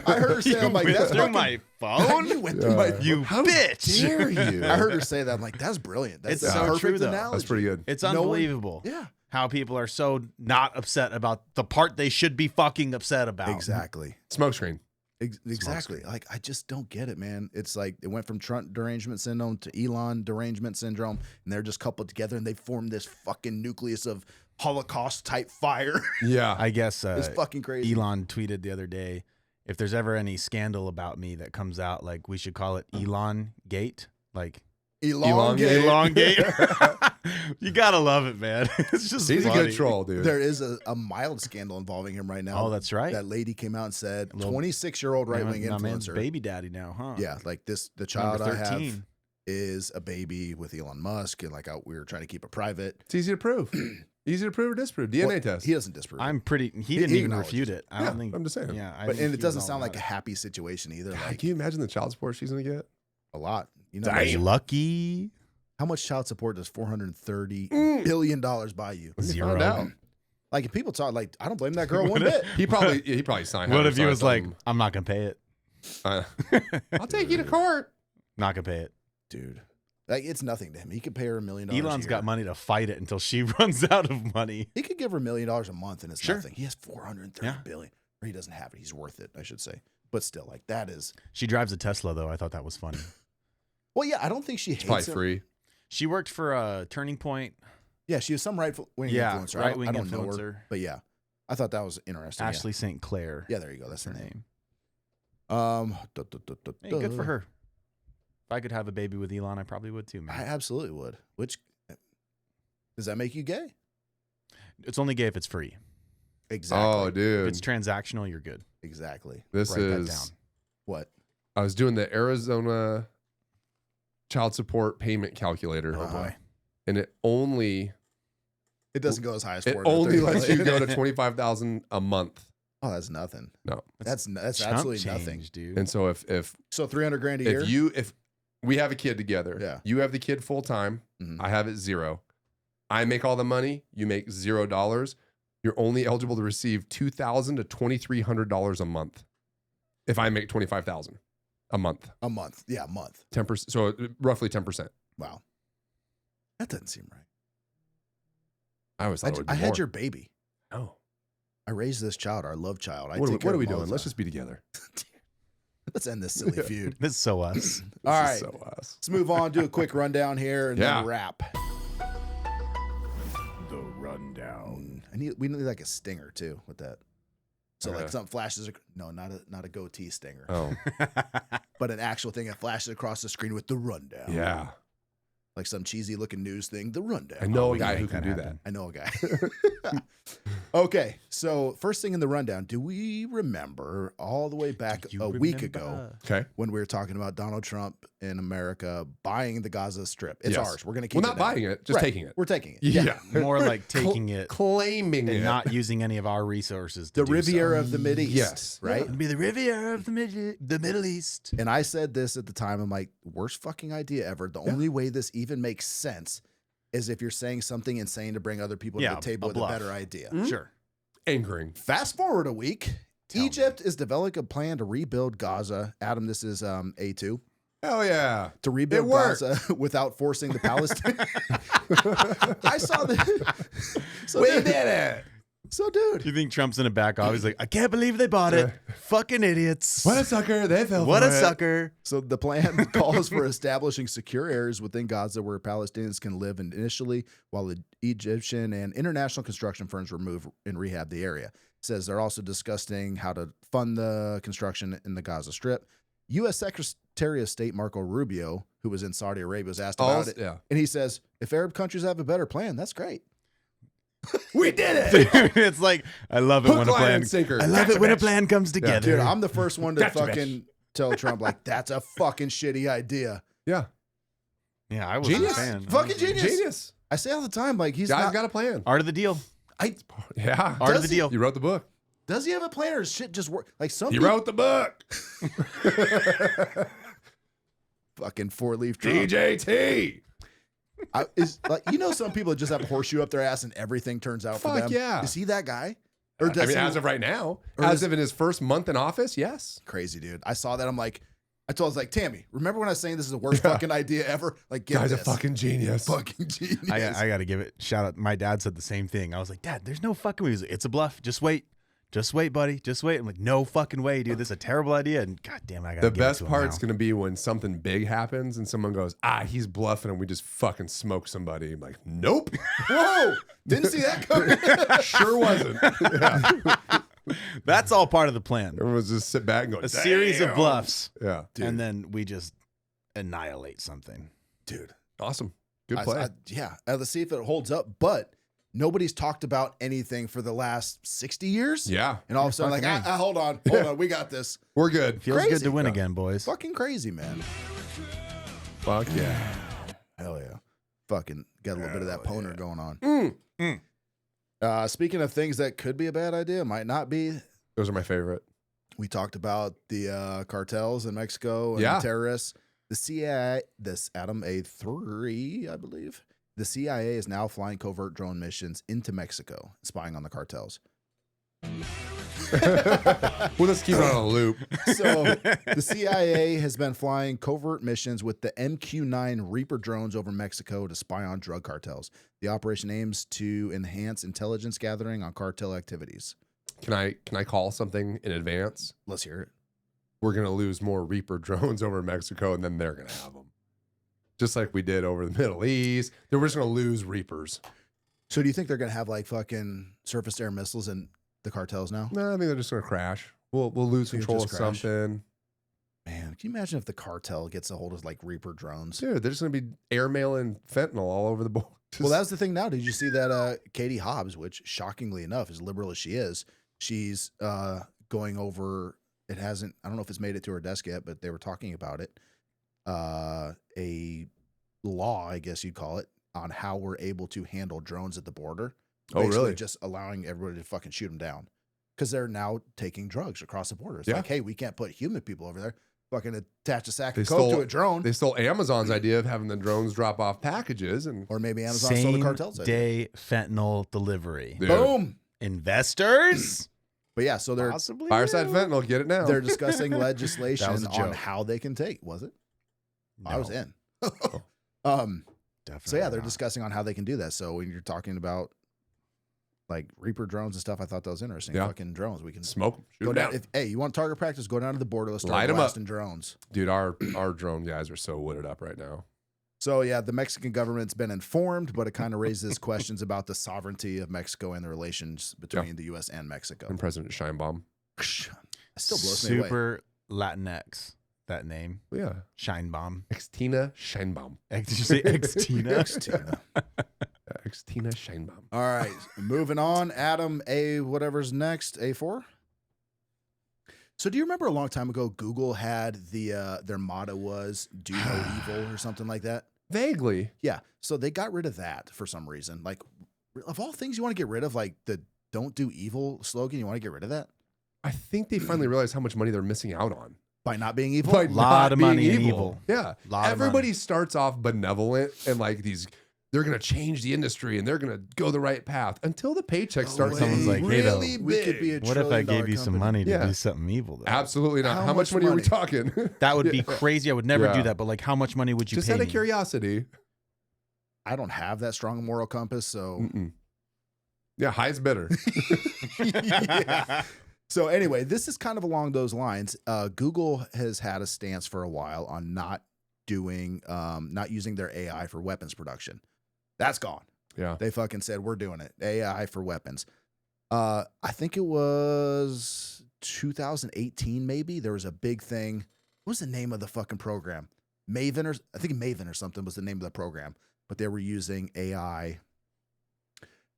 I heard her say, "I'm like, that's through fucking, my phone. you went through my You bitch. Dare you? I heard her say that. I'm like, that's brilliant. That's It's a so perfect true, though. analogy. That's pretty good. It's No one- unbelievable. Yeah, How people are so not upset about the part they should be fucking upset about. exactly. Smokescreen. Exactly. Like, I just don't get it, man. It's like it went from Trump derangement syndrome to Elon derangement syndrome, and they're just coupled together, and they formed this fucking nucleus of Holocaust type fire. Yeah. I guess It's fucking crazy. Elon tweeted the other day, if there's ever any scandal about me that comes out, like we should call it Elon Gate. Like Elongate. Elongate. You gotta love it, man. It's just He's funny. a good troll, dude. There is a mild scandal involving him right now. Oh, that's right. That lady came out and said, Little- 26-year-old right-wing My man's influencer. baby daddy now, huh? Yeah, like the child Number I have 13. is a baby with Elon Musk, and like we were trying to keep it private. It's easy to prove. Easy to prove or disprove. DNA Well, test. He doesn't disprove. I'm pretty. He He didn't even acknowledged refute it. it. I Yeah, don't think. I'm just saying. Yeah, I but think and it he doesn't was all sound like a about happy situation either. God, Like can you imagine the child support she's gonna get? a lot. You know, it. Lucky how much child support does $430 billion buy you? Let me Zero. find out. Like if people talk, like I don't blame that girl one bit. He probably signed. What if he signed was like, something. I'm not gonna pay it. I'll take you to court. Not gonna pay it. Dude, like it's nothing to him. He could pay her $1 million. Elon's a got year. money to fight it until she runs out of money. He could give her $1 million a month, and it's Sure. nothing. He has $430 billion, or he doesn't have it. He's worth it, I should say. But still, like that is. She drives a Tesla though. I thought that was funny. Well, yeah, I don't think she hates It's probably him. free. She worked for Turning Point. Yeah, she was some right-wing Yeah, influencer. right-wing I don't know her, influencer. but yeah, I thought that was interesting. yeah. Ashley St. Clair. Yeah, there you go. That's That's her her name. name. Hey, good for her. If I could have a baby with Elon, I probably would too, I man. absolutely would. Which does that make you gay? It's only gay if it's free. Exactly. Oh, If dude. it's transactional, you're good. Exactly. This Write that is. down. What? I was doing the Arizona child support payment calculator. Oh, boy. And it only It doesn't go as high as it 430 only lets you million. go to 25,000 a month. Oh, that's nothing. No. That's Chump absolutely change, nothing. dude. And so if So $300,000 a year. if we have a kid together, Yeah. you have the kid full time, Mhm. I have it zero. I make all the money, you make $0. You're only eligible to receive $2,000 to $2,300 a month. If I make 25,000 a month, A month. Yeah, a month. 10%. So roughly 10%. Wow. That doesn't seem right. I always thought it would be I had more. your baby. No. I raised this child, our love child. What take care are of we him all doing? the Let's time. just be together. Let's end this silly feud. This is so us. All This right. is so us. Let's move on, do a quick rundown here, and Yeah. then wrap. The rundown. We need like a stinger too with that. So like Okay. something flashes. No, not a goatee stinger, Oh, but an actual thing that flashes across the screen with the rundown. yeah. Like some cheesy looking news thing. The rundown. I know a we can guy who make can that do that. happen. I know a guy. Okay, so first thing in the rundown, do we remember all the way back a week ago Okay. when we were talking about Donald Trump in America buying the Gaza Strip? It's Yes. ours. We're going to keep Well, it not now. buying it, just Right. taking it. We're taking it. Yeah. More like taking it Claiming and it. not using any of our resources. To The do Riviera so. of the Mideast. Yes. Right? It'd be the Riviera of the Middle East. And I said this at the time. I'm like, worst fucking idea ever. The only way this even makes sense is if you're saying something insane to bring other people Yeah, to the table a with bluff. a better idea. Sure. Angering. Fast forward a week. Tell Egypt is developing a plan to rebuild Gaza. Adam, this is A2. Hell yeah. To rebuild It worked. Gaza without forcing the Palestinians. I saw the. So, We dude, did it. so, dude, You think Trump's in the back off? He's like, I can't believe they bought it. Fucking idiots. What a sucker. They fell What for a it. sucker. so the plan calls for establishing secure areas within Gaza where Palestinians can live initially, while the Egyptian and international construction firms remove and rehab the area. It says they're also discussing how to fund the construction in the Gaza Strip. U.S. Secretary of State Marco Rubio, who was in Saudi Arabia, was asked about it, Yeah. and he says, "If Arab countries have a better plan, that's great." We did it. Dude, it's like, I love it Hook, when a line, plan. and sinker. I love Gotcha, it when a bitch. plan comes together. Dude, I'm the first one to Gotcha, fucking tell Trump, like, that's a fucking shitty idea. Yeah. yeah, I was Genius. a fan. Fucking genius. Genius. I say all the time, like, he's Guy's not. got a plan. Art of the deal. Yeah. Art of Does the he? deal. You wrote the book. Does he have a plan or is shit just work? Like, some You people- wrote the book. fucking 4-leaf Trump. DJT. Some people just have a horseshoe up their ass and everything turns out for them. Yeah. Is he that guy? Or I mean, as of right now, as of in his first month in office, yes. Crazy, dude. I saw that. I was like, Tammy, remember when I was saying this is the worst fucking idea ever? Like, Guy's a fucking genius. Fucking genius. I got to give it shout out. My dad said the same thing. I was like, Dad, there's no fucking way. He's like, it's a bluff. Just wait. Just wait, buddy. Just wait. I'm like, no fucking way, dude. This is a terrible idea. And goddamn, I got the best part's going to be when something big happens and someone goes, he's bluffing and we just fucking smoke somebody. I'm like, nope. Whoa. Didn't see that coming. Sure wasn't. Yeah. That's all part of the plan. Everyone's just sit back and go, A series of bluffs. Yeah. Dude. And then we just annihilate something. Dude. Awesome. Good play. Let's see if it holds up. But nobody's talked about anything for the last 60 years. Yeah. And all of a sudden, like, hold on. We got this. We're good. Feels Crazy. good to win again, boys. Fucking crazy, man. Fuck yeah. Hell yeah. Fucking got a little bit of that poner going on. Speaking of things that could be a bad idea, might not be. Those are my favorite. We talked about the cartels in Mexico and the terrorists. The CIA, this Adam A3, I believe. The CIA is now flying covert drone missions into Mexico, spying on the cartels. We'll just keep it on a loop. So the CIA has been flying covert missions with the MQ-9 Reaper drones over Mexico to spy on drug cartels. The operation aims to enhance intelligence gathering on cartel activities. Can I call something in advance? Let's hear it. We're going to lose more Reaper drones over Mexico, and then they're going to have them. Just like we did over the Middle East. We're just going to lose Reapers. So do you think they're going to have like fucking surface air missiles in the cartels now? No, I think they're just going to crash. We'll lose control of something. Man, can you imagine if the cartel gets a hold of like Reaper drones? Dude, they're just going to be airmailing fentanyl all over the board. Well, that's the thing now. Did you see that Katie Hobbs, which shockingly enough, as liberal as she is, she's going over, I don't know if it's made it to her desk yet, but they were talking about it. A law, I guess you'd call it, on how we're able to handle drones at the border. Basically really? Just allowing everybody to fucking shoot them down. Because they're now taking drugs across the border. It's Yeah. like, hey, we can't put human people over there. Fucking attach a sack of coke to a drone. They stole Amazon's idea of having the drones drop off packages. Or maybe Amazon stole the cartel's idea. Day fentanyl delivery. Dude. Boom. Investors? But yeah, so they're Possibly Fireside you. fentanyl, get it now. they're discussing legislation That was a on joke. how they can take. Was it? No, I was in. definitely So yeah, they're not. discussing on how they can do that. So when you're talking about like Reaper drones and stuff, I thought that was interesting. Yeah. Fucking drones, we can Smoke 'em, shoot go 'em down. down. Hey, you want target practice? Go down to the border. Let's Light start 'em up. blasting drones. Dude, our drone guys are so wooded up right now. So yeah, the Mexican government's been informed, but it kind of raises questions about the sovereignty of Mexico and the relations between the U.S. and Mexico. And President Scheinbaum. It still blows me away. Super Latinx. That name. Yeah. Scheinbaum. Xtina Scheinbaum. Did you say Xtina? Xtina. Xtina Scheinbaum. All right, moving on. Adam A. Whatever's next. A4. So do you remember a long time ago, Google had their motto was "Do no evil" or something like that? Vaguely. Yeah. So they got rid of that for some reason. Like, of all things you want to get rid of, like the "Don't do evil" slogan, you want to get rid of that I think they finally realized how much money they're missing out on. by not being evil. By Lot not of being money in evil. Yeah. Lot of Everybody money. starts off benevolent and like they're going to change the industry and they're going to go the right path until the paycheck starts. Someone's like, hey, though, we could be a What if I gave you some company. money to Yeah. do something evil? Though? Absolutely not. How How much much money are we money? talking? That would be crazy. I would never do Yeah. that. But like, how much money would you Just pay out of me? curiosity. I don't have that strong a moral compass, so Mm-mm. Yeah, highest bidder. yeah. So anyway, this is kind of along those lines. Google has had a stance for a while on not using their AI for weapons production. That's gone. Yeah. They fucking said, we're doing it. AI for weapons. I think it was 2018, maybe. There was a big thing. What was the name of the fucking program? I think Maven or something was the name of the program. But they were using AI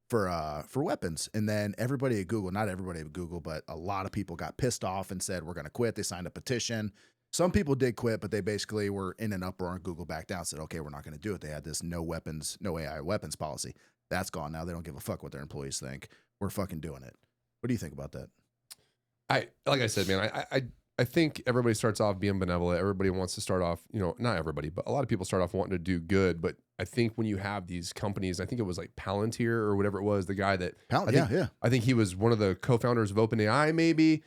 for weapons. And then everybody at Google, not everybody at Google, but a lot of people got pissed off and said, we're going to quit. They signed a petition. Some people did quit, but they basically were in an uproar, and Google backed down and said, okay, we're not going to do it. They had this no AI weapons policy. That's gone now. They don't give a fuck what their employees think. We're fucking doing it. What do you think about that? Like I said, man, I I think everybody starts off being benevolent. Everybody wants to start off, not everybody, but a lot of people start off wanting to do good. But I think when you have these companies, I think it was like Palantir or whatever it was, the guy that I think he was one of the co-founders of OpenAI, maybe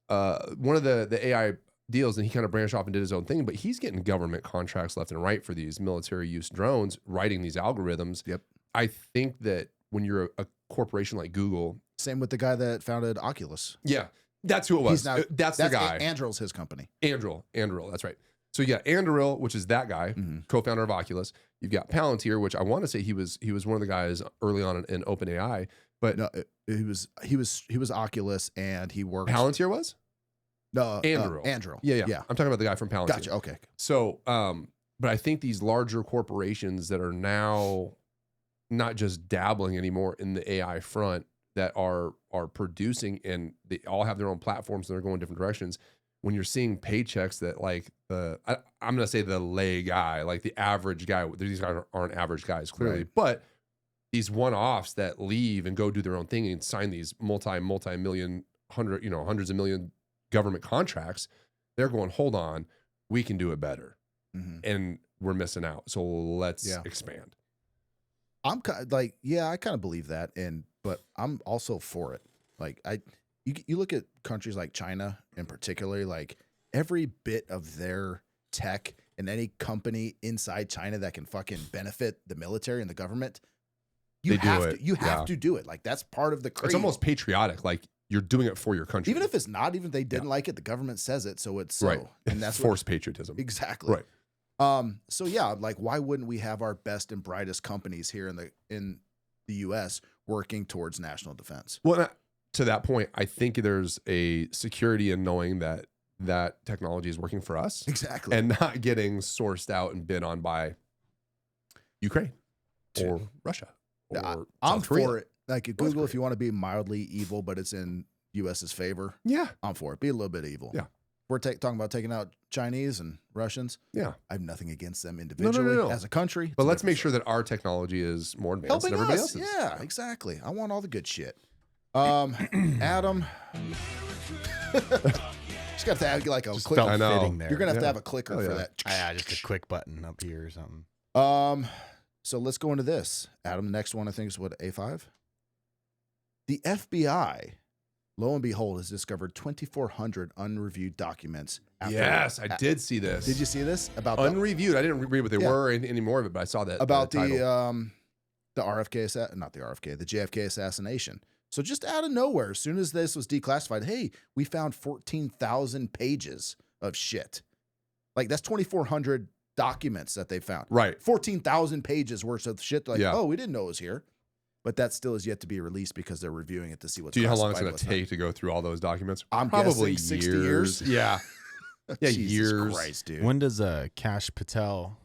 one of the AI deals, and he kind of branched off and did his own thing. But he's getting government contracts left and right for these military use drones, writing these algorithms. Yep. I think that when you're a corporation like Google, same with the guy that founded Oculus. Yeah. That's who it was. That's the guy. Anduril's his company. Anduril. That's right. So you got Anduril, which is that guy, co-founder of Oculus. You've got Palantir, which I want to say he was one of the guys early on in OpenAI. But no, he was Oculus, and he worked. Palantir was? No, Anduril. Anduril. Yeah. I'm talking about the guy from Palantir. Gotcha. Okay. So, but I think these larger corporations that are now not just dabbling anymore in the AI front, that are producing, and they all have their own platforms and they're going different directions. When you're seeing paychecks that like I'm going to say the lay guy, like the average guy, these guys aren't average guys clearly, right. But these one-offs that leave and go do their own thing and sign these multi-million, hundreds of million government contracts, they're going, hold on, we can do it better. And we're missing out. So let's expand. I'm like, I kind of believe that. But I'm also for it. Like you look at countries like China in particular, like every bit of their tech and any company inside China that can fucking benefit the military and the government, you have to do it. Like that's part of the creed. It's almost patriotic. Like you're doing it for your country. Even if it's not, even if they didn't like it, the government says it. So it's so. Right. And that's forced patriotism. Exactly. Right. So yeah, like why wouldn't we have our best and brightest companies here in the US working towards national defense? Well, to that point, I think there's a security in knowing that technology is working for us. Exactly. And not getting sourced out and bid on by Ukraine or Russia. Or I'm South Korea. for it. Like at Google, if you want to be mildly evil, but it's in US's favor. Yeah. I'm for it. Be a little bit evil. Yeah. We're talking about taking out Chinese and Russians. Yeah. I have nothing against them individually No. as a country. But let's make sure that our technology is more advanced than everybody else's. Yeah, exactly. I want all the good shit. Adam. Just got to have like a click. I know. There. You're going to have to have a clicker for that. Just a quick button up here or something. So let's go into this. Adam, the next one I think is what, A5? The FBI, lo and behold, has discovered 2,400 unreviewed documents. Yes, I did see this. Did you see this? About unreviewed. I didn't read what they were any more of it, but I saw that. About the RFK, not the RFK, the JFK assassination. So just out of nowhere, as soon as this was declassified, hey, we found 14,000 pages of shit. Like that's 2,400 documents that they found. Right. 14,000 pages worth of shit. Like, oh, we didn't know it was here. But that still is yet to be released because they're reviewing it to see what's. Do you know how long it's going to take to go through all those documents? I'm probably guessing 60 years. Yeah. Yeah, Jesus years. Christ, dude. When does Kash Patel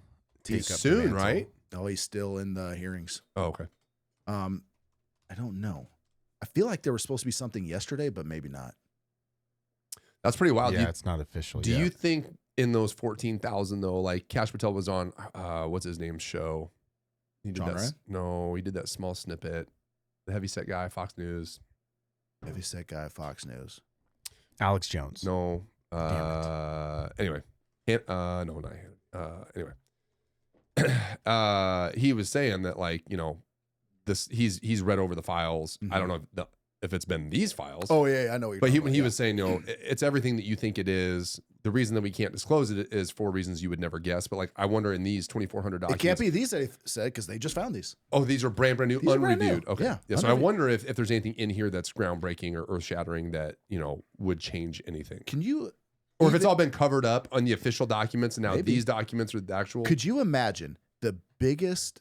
take He's up soon, the mantle? right? Oh, he's still in the hearings. Oh, okay. I don't know. I feel like there was supposed to be something yesterday, but maybe not. That's pretty wild. Yeah, it's not official Do yet. you think in those 14,000 though, like Kash Patel was on what's his name show? He did John that. Ryan? No, he did that small snippet. The heavyset guy, Fox News. Heavyset guy, Fox News. Alex Jones? No. Anyway, no, not him. Anyway, he was saying that like this. He's read over the files. I don't know if it's been these files. Oh yeah, I know. But he was saying, it's everything that you think it is. The reason that we can't disclose it is for reasons you would never guess. But like, I wonder in these 2,400 documents, it can't be these they said because they just found these. Oh, these are brand new, These are unreviewed. brand new. Okay, Yeah, So I wonder if there's anything in here that's groundbreaking or earth shattering that would change anything. Can you? Or if it's all been covered up on the official documents and now these documents are the actual. Could you imagine the biggest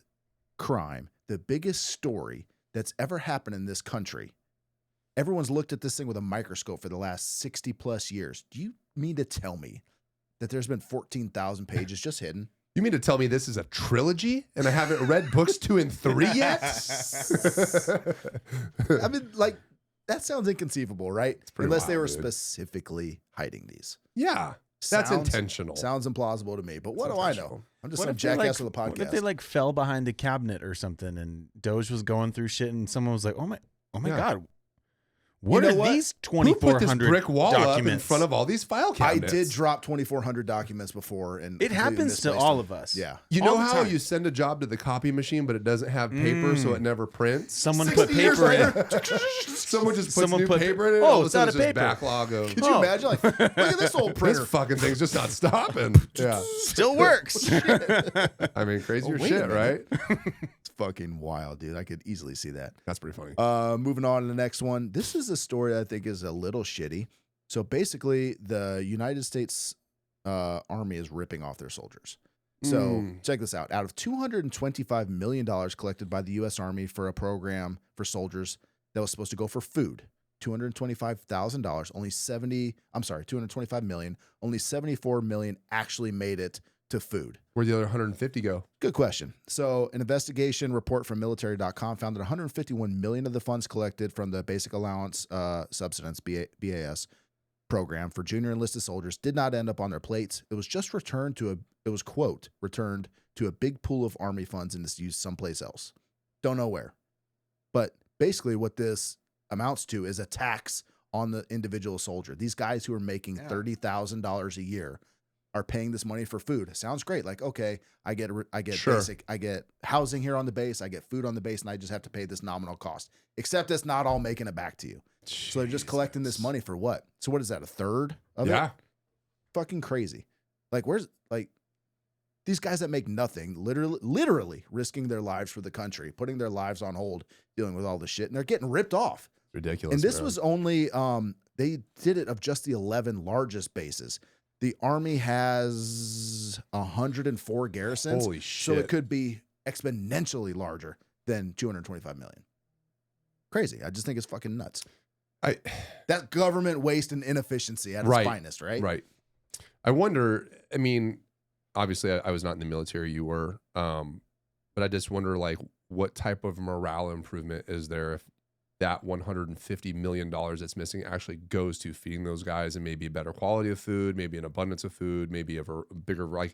crime, the biggest story that's ever happened in this country? Everyone's looked at this thing with a microscope for the last 60 plus years. Do you mean to tell me that there's been 14,000 pages just hidden? You mean to tell me this is a trilogy and I haven't read books 2 and 3 yet? I mean, like, that sounds inconceivable, right? Unless they were specifically hiding these. Yeah. That's intentional. Sounds implausible to me, but what do I know? I'm just some jackass with a podcast. What if they fell behind the cabinet or something and Doge was going through shit and someone was like, oh my God. What You know are what? these Who put this 2,400 brick wall up in documents? front of all these file I cabinets? did drop 2,400 documents before, and It completely happens to misplaced all them. of us. Yeah. You all know the how time. you send a job to the copy machine, but it doesn't have paper, so it never prints? Someone 60 put years paper in. later, someone just puts Someone new put- paper in it. Oh, all of a it's sudden out of just paper. backlog of. Could you imagine? Like, look at this old printer. This fucking thing's just not stopping. Yeah. Still works. I mean, crazier wait a shit, right? minute. It's fucking wild, dude. I could easily see that. That's pretty funny. Moving on to the next one. This is a story I think is a little shitty. So basically, the United States Army is ripping off their soldiers. So check this out. Out of $225 million collected by the U.S. Army for a program for soldiers that was supposed to go for food, $225,000, only 225 million, only 74 million actually made it to food. Where'd the other 150 go? Good question. So, an investigation report from military.com found that 151 million of the funds collected from the Basic Allowance Subsistence BAS program for junior enlisted soldiers did not end up on their plates. It was just returned to a big pool of Army funds and is used someplace else. Don't know where. But basically, what this amounts to is a tax on the individual soldier. These guys who are making $30,000 a year are paying this money for food. Sounds great. Like, okay, I get Sure. I get housing here on the base, I get food on the base, and I just have to pay this nominal cost. Except it's not all making it back to you. So they're just collecting this money for what? So what is that? A third of it? Fucking crazy. Like, where's these guys that make nothing, literally risking their lives for the country, putting their lives on hold, dealing with all this shit, and they're getting ripped off. Ridiculous. And this man. was only they did it of just the 11 largest bases. The Army has 104 garrisons. Holy So shit. it could be exponentially larger than 225 million. Crazy. I just think it's fucking nuts. That government waste and inefficiency at its finest, right? Right. I wonder, I mean, obviously I was not in the military, you were, but I just wonder, like, what type of morale improvement is there if that $150 million that's missing actually goes to feeding those guys and maybe a better quality of food, maybe an abundance of food, maybe a bigger, like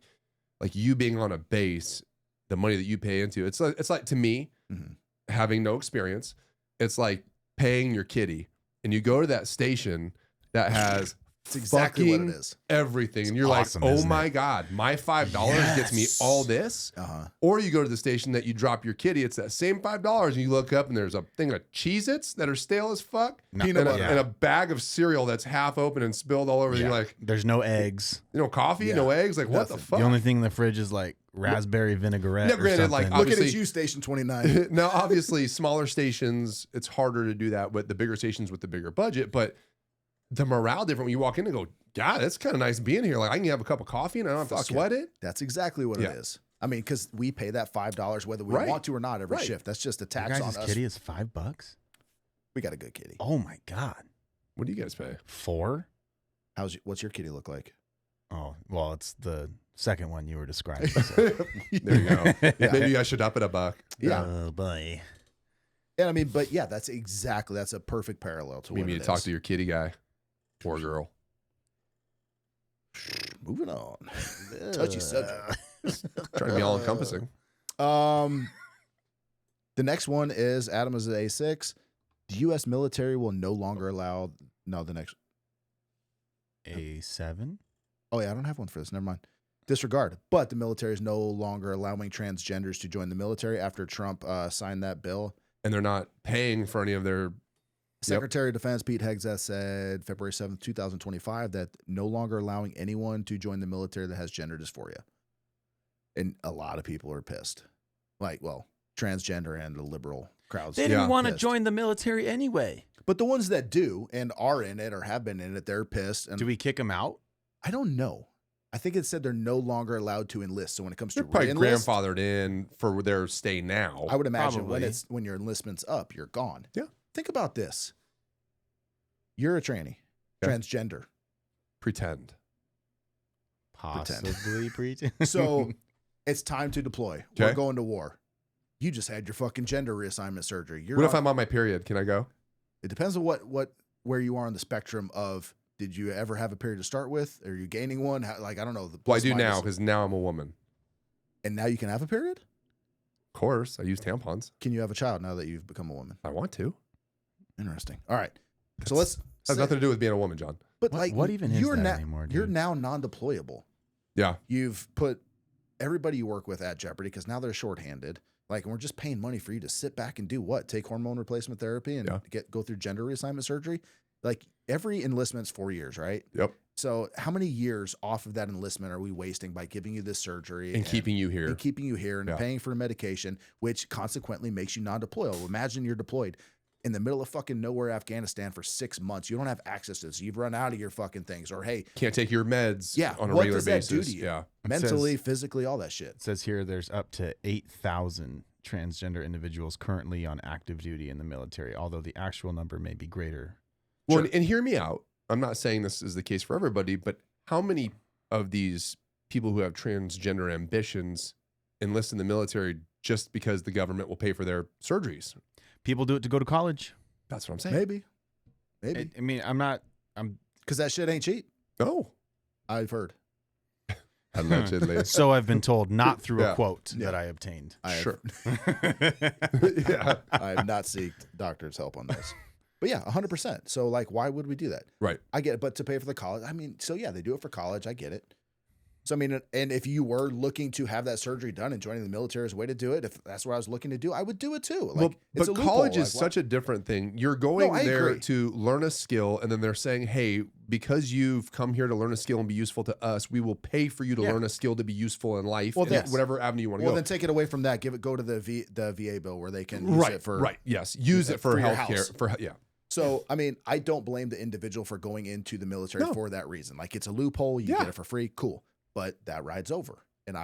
you being on a base, the money that you pay into, it's like to me, having no experience, it's like paying your kitty and you go to that station that has It's exactly what it is. everything. And you're awesome, like, oh isn't my it? God, my $5 gets me all this. Or you go to the station that you drop your kitty, it's that same $5 and you look up and there's a thing of Cheez-Its that are stale as fuck. Peanut butter. And a bag of cereal that's half open and spilled all over. Yeah. You're like, There's no eggs. coffee, no eggs. Like, what the Nothing. fuck? The only thing in the fridge is like raspberry vinaigrette. Now, or granted, like, something. Looking at Obviously- you, Station 29. Now, obviously, smaller stations, it's harder to do that, but the bigger stations with the bigger budget. But the morale different when you walk in and go, God, it's kind of nice being here. Like, I can have a cup of coffee and I don't have to Fuck sweat it. That's exactly what Yeah. it is. I mean, because we pay that $5 whether we Right. want to or not every Right. shift. That's just a Your tax on guys' us. kitty is $5. We got a good kitty. Oh my God. What do you guys pay? 4? What's your kitty look like? Oh, well, it's the second one you were describing. So. There you go. Yeah. Maybe you guys should up it $1. Yeah. Oh boy. And I mean, but yeah, that's a perfect parallel to We what need it to talk is. to your kitty guy or girl. Moving on. Touchy subject. Trying to be all encompassing. The next one is Adam is at A6. The U.S. military will no longer allow. No, the next. A7? Oh, yeah, I don't have one for this. Never mind. Disregard. But the military is no longer allowing transgenders to join the military after Trump signed that bill. And they're not paying for any of their. Secretary of Defense Pete Hegseth said February 7th, 2025, that no longer allowing anyone to join the military that has gender dysphoria. And a lot of people are pissed. Like, well, transgender and the liberal crowds. They didn't want to pissed. join the military anyway. But the ones that do and are in it or have been in it, they're pissed. And Do we kick them out? I don't know. I think it said they're no longer allowed to enlist. So when it comes They're to probably re-enlist, grandfathered in for their stay now. I would imagine Probably. when your enlistment's up, you're gone. Yeah. Think about this. You're a tranny, Okay. transgender. Pretend. Possibly pretend. So it's time to deploy. We're Okay. going to war. You just had your fucking gender reassignment surgery. What if I'm on my period? Can I go? It depends on where you are on the spectrum of. Did you ever have a period to start with? Are you gaining one? I don't know. The Well, I plus do now minus. because now I'm a woman. And now you can have a period? Of course, I use tampons. Can you have a child now that you've become a woman? I want to. Interesting. All right. So let's has nothing to do with being a woman, John. But what even is you're that anymore, dude? You're now non-deployable. Yeah. You've put everybody you work with at jeopardy because now they're shorthanded. Like, and we're just paying money for you to sit back and do what? Take hormone replacement therapy and go through gender reassignment surgery. Like, every enlistment's 4 years, right? Yep. So how many years off of that enlistment are we wasting by giving you this surgery and keeping you here and paying for medication, which consequently makes you non-deployable? Imagine you're deployed in the middle of fucking nowhere, Afghanistan for 6 months. You don't have access to this. You've run out of your fucking things, or hey, can't take your meds on a what regular does that basis. do to you? Yeah. Mentally, physically, all that shit. It says here there's up to 8,000 transgender individuals currently on active duty in the military, although the actual number may be greater. Well, and hear me out. I'm not saying this is the case for everybody, but how many of these people who have transgender ambitions enlist in the military just because the government will pay for their surgeries? People do it to go to college. That's what I'm saying. Maybe. I mean, I'm because that shit ain't cheap. No, I've heard. Allegedly. So I've been told, not through a quote that I obtained. Sure. I have not sought doctor's help on this. But yeah, 100%. So like, why would we do that? Right. I get it, but to pay for the college, I mean, so yeah, they do it for college. I get it. So I mean, and if you were looking to have that surgery done and joining the military as a way to do it, if that's what I was looking to do, I would do it too. Like, well, it's but a college loophole. is such a different thing. You're going there agree. to learn a skill, and then they're saying, hey, because you've come here to learn a skill and be useful to us, we will pay for you to learn a skill to be useful in life, well, whatever avenue you want to go. Well, then take it away from that. Go to the VA bill where they can use it for use it for healthcare. So, I mean, I don't blame the individual for going into the military for that reason. Like, it's a loophole. You get it for free. Cool. But that ride's over. And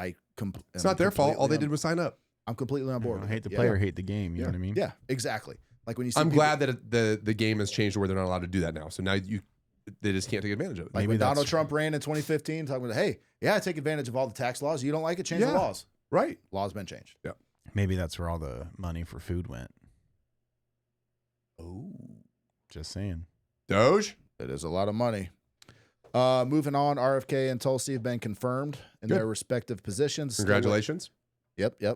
it's not their fault. All they did was sign up. I'm completely on board. I hate the player, hate the game. You know what I mean? Yeah, exactly. Like when you see I'm glad that the game has changed to where they're not allowed to do that now. So now they just can't take advantage of it. Like when Donald Trump ran in 2015, talking about, hey, take advantage of all the tax laws. You don't like it? Change the laws. Right. Laws been changed. Yeah. Maybe that's where all the money for food went. Oh. Just saying. Doge? That is a lot of money. Moving on, RFK and Tulsi have been confirmed in their respective positions. Congratulations. Yep. Yeah.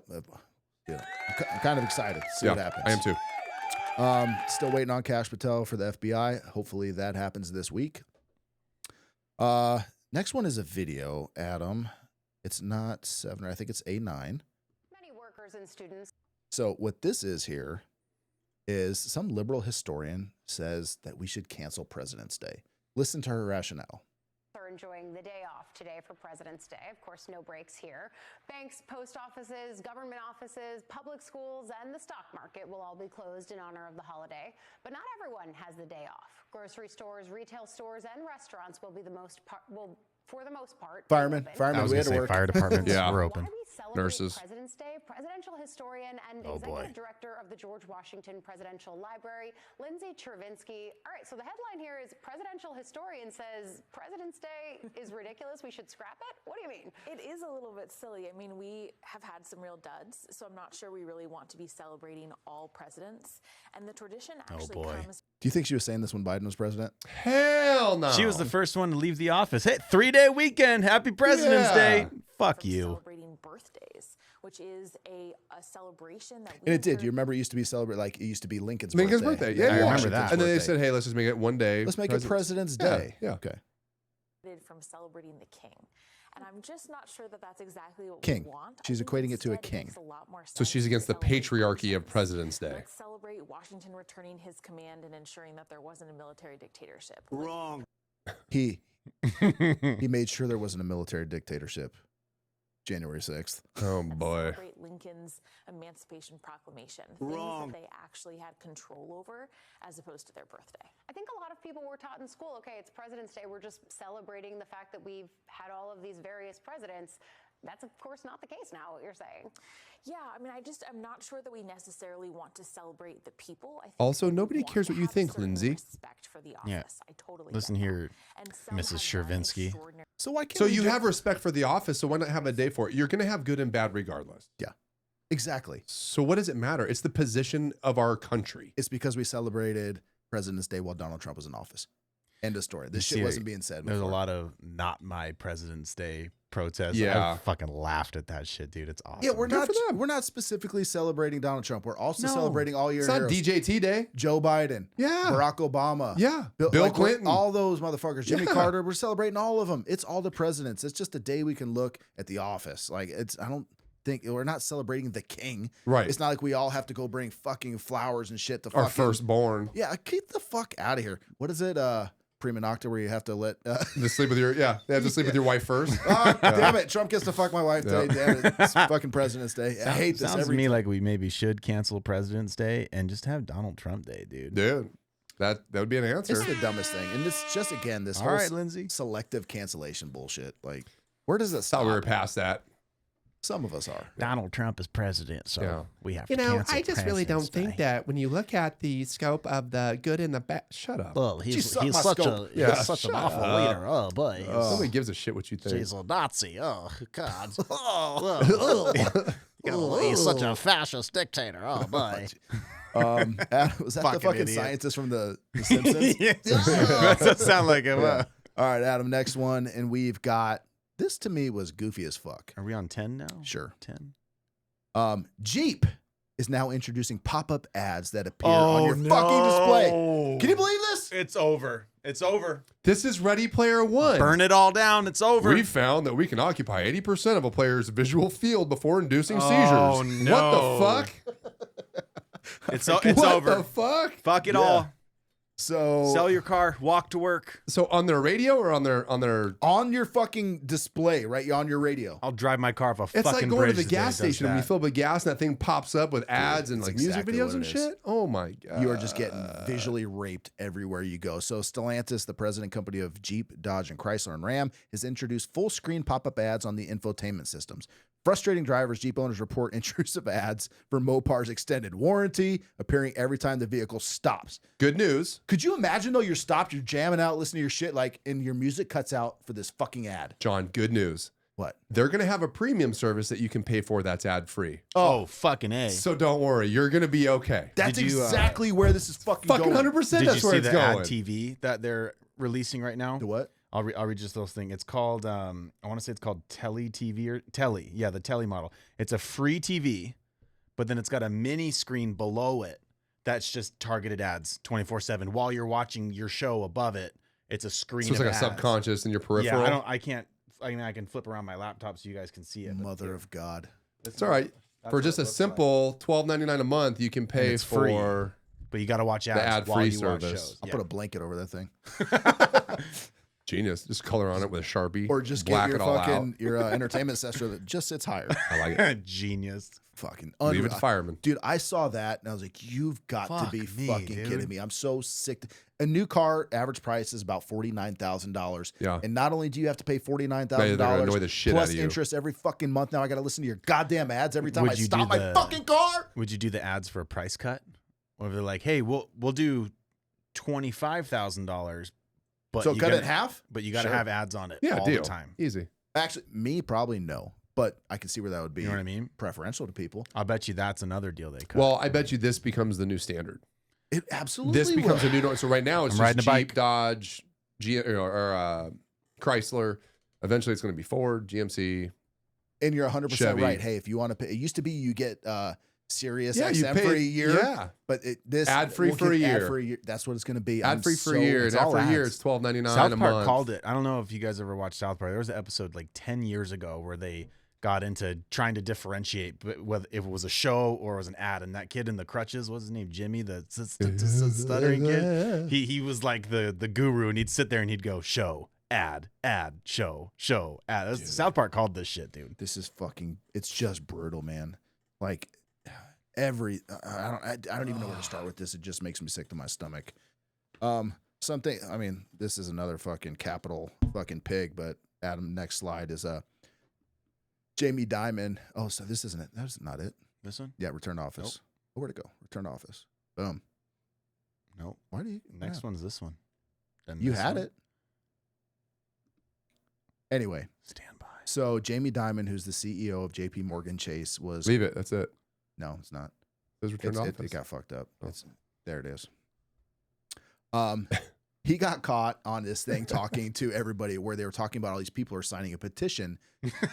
I'm kind of excited to see what happens. I am too. Still waiting on Kash Patel for the FBI. Hopefully that happens this week. Next one is a video, Adam. It's not 7, I think it's A9. Many workers and students. So what this is here is some liberal historian says that we should cancel President's Day. Listen to her rationale. Are enjoying the day off today for President's Day. Of course, no breaks here. Banks, post offices, government offices, public schools, and the stock market will all be closed in honor of the holiday. But not everyone has the day off. Grocery stores, retail stores, and restaurants will be for the most part, firemen, I was we going had to say work. fire departments were open. Why we celebrate Nurses. President's Day? Presidential historian and executive director of the George Washington Presidential Library, Lindsay Chervinsky. All right, so the headline here is presidential historian says President's Day is ridiculous. We should scrap it. What do you mean? It is a little bit silly. I mean, we have had some real duds, so I'm not sure we really want to be celebrating all presidents. And the tradition actually comes. Do you think she was saying this when Biden was president? Hell no. She was the first one to leave the office. Hey, 3-day weekend. Happy President's Day. Fuck you. Celebrating birthdays, which is a celebration that we And it did. You remember it used to be celebrate like it used to be Lincoln's birthday. Yeah, I remember that. And then they said, hey, let's just make it one day. Let's make it President's Day. Yeah. Okay. from celebrating the king. And I'm just not sure that that's exactly what King. we want. She's I think equating it to a instead king. makes a lot more So sense she's to against the celebrate patriarchy of Washington. President's Day. Let's celebrate Washington returning his command and ensuring that there wasn't a military dictatorship. Wrong. He made sure there wasn't a military dictatorship. January 6th. Oh boy. Celebrate Lincoln's Emancipation Proclamation. Wrong. Things that they actually had control over as opposed to their birthday. I think a lot of people were taught in school, okay, it's President's Day. We're just celebrating the fact that we've had all of these various presidents. That's, of course, not the case now, what you're saying. Yeah, I mean, I'm not sure that we necessarily want to celebrate the people. I think Also, we nobody want cares to what you have a think, certain Lindsay. Respect for the office. Yeah. I totally Listen get that. here, And some Mrs. have done Chervinsky. extraordinary- So why can't So we you do- have respect for the office, so why not have a day for it? You're going to have good and bad regardless. Yeah. Exactly. So what does it matter? It's the position of our country. It's because we celebrated President's Day while Donald Trump was in office. End of story. This You shit see, wasn't being said There's before. a lot of not my President's Day protest. Yeah. I fucking laughed at that shit, dude. It's awesome. Yeah, we're not specifically celebrating Donald Trump. We're also No. celebrating all your It's not heroes. DJT Day. Joe Biden, Yeah. Barack Obama, Yeah. Bill like, Clinton. all those motherfuckers. Jimmy Yeah. Carter. We're celebrating all of them. It's all the presidents. It's just a day we can look at the office. Like I don't think we're not celebrating the king. Right. It's not like we all have to go bring fucking flowers and shit to Our fucking firstborn. Yeah, keep the fuck out of here. What is it? Prima nocta, where you have to let. To sleep with your they have to sleep with your wife first. Damn it! Trump gets to fuck my wife today. Damn it! It's fucking President's Day. I hate this. Sounds to me like we maybe should cancel President's Day and just have Donald Trump Day, dude. Dude, that would be an answer. It's the dumbest thing, and it's just again this All whole right, Lindsay. selective cancellation bullshit. Like, where does it Thought stop? we were past that. Some of us are. Donald Trump is president, so Yeah. we have to cancel President's Day. that when you look at the scope of the good and the bad. Shut up. Well, Geez, he's suck my such scope. a Yeah, he's such an shut awful up. leader. Oh boy, Nobody gives a shit what you think. he's a Nazi. Oh God, he's such a fascist dictator. Oh boy. Adam, was that the Fucking fucking idiot. scientist from the Simpsons? That does sound like him. Yeah. All right, Adam. Next one, and we've got this. To me, was goofy as fuck. Are we on 10 now? Sure. 10. Jeep is now introducing pop-up ads that appear on your fucking display. Can you believe this? It's over. It's over. This is Ready Player One. Burn it all down. It's over. We found that we can occupy 80% of a player's visual field before inducing Oh, seizures. no. What the fuck? It's What over. the fuck? Fuck it Yeah. all. So Sell your car. Walk to work. So on their radio or on their on your fucking display, right? On your radio. I'll drive my car off a it's fucking like going to bridge the today gas that does station when you that. fill up with gas and that thing pops up with ads and it's like exactly music videos what and it is. shit. Oh my god. You are just getting visually raped everywhere you go. So Stellantis, the president company of Jeep, Dodge, and Chrysler and Ram, has introduced full screen pop-up ads on the infotainment systems. Frustrating drivers, Jeep owners report intrusive ads for Mopar's extended warranty appearing every time the vehicle stops. Good news. Could you imagine though you're stopped, you're jamming out, listening to your shit, like, and your music cuts out for this fucking ad? John, good news. What? They're going to have a premium service that you can pay for that's ad free. Oh, fucking A. So don't worry, you're going to be okay. That's Did you, exactly where this is fucking Fucking going. 100%. Did That's you where see it's the ad going. TV that they're releasing right now? The what? I'll read just those things. It's called I want to say it's called Telly TV or Telly. Yeah, the Telly model. It's a free TV, but then it's got a mini screen below it that's just targeted ads 24/7 while you're watching your show above it. It's a screen. So it's of like a ads. subconscious in your peripheral. Yeah, I can flip around my laptop so you guys can see it. but Mother here, of God. It's all right. That's For what just it a looks simple $12.99 a month, you can pay it's free. for but you got to watch ads ad-free while you watch service. shows. I'll Yeah. put a blanket over that thing. genius. Just color on it with a Sharpie. Or just black get your it all fucking your entertainment session that just sits higher. I like it. Genius. Fucking Leave unreal. it to firemen. Dude, I saw that and I was like, you've got to Fuck be me, fucking dude. kidding me. I'm so sick. A new car average price is about $49,000. Yeah. And not only do you have to pay They're gonna $49,000 annoy the shit plus out of you. interest every fucking month. Now I got to listen to your goddamn ads every time Would I you stop do my the- fucking car. Would you do the ads for a price cut? Or they're like, hey, we'll do $25,000, but So you cut gotta, it in half? But you got to Sure. have ads on it Yeah, all deal. the time. Easy. Actually, me probably no. But I can see where that would be You know what I mean? preferential to people. I'll bet you that's another deal they cut. Well, I bet you this becomes the new standard. It absolutely This becomes will. a new norm. So right now it's I'm just riding a Jeep, bike. Dodge, Chrysler. Eventually it's going to be Ford, GMC. And you're 100% Chevy. right. Hey, if you want to pay, it used to be you get Sirius Yeah, you XM pay for a year. Yeah. But this Ad-free we'll for a get year. ad-free That's what it's going to be. Ad free for a year. It's And all after a year, ads. it's $12.99 South a Park month. called it. I don't know if you guys ever watched South Park. There was an episode like 10 years ago where they got into trying to differentiate whether if it was a show or it was an ad. And that kid in the crutches, what's his name? Jimmy, the stuttering kid. He was like the guru, and he'd sit there and he'd go, show, ad, show, ad. That's- South Park called this shit, dude. This is fucking. It's just brutal, man. Like I don't even know where to start with this. It just makes me sick to my stomach. Something. I mean, this is another fucking capital fucking pig. But Adam, next slide is Jamie Dimon. Oh, so this isn't it. That's not it. This one? Yeah, return to office. Oh, where'd it go? Return to office. Boom. Nope. Why do you? Next yeah. one's this one. Then You this had one. it. Anyway, Stand by. so Jamie Dimon, who's the CEO of JP Morgan Chase, was Leave it. That's it. no, it's not. Says return to office. It got fucked up. Oh. There it is. he got caught on this thing talking to everybody where they were talking about all these people are signing a petition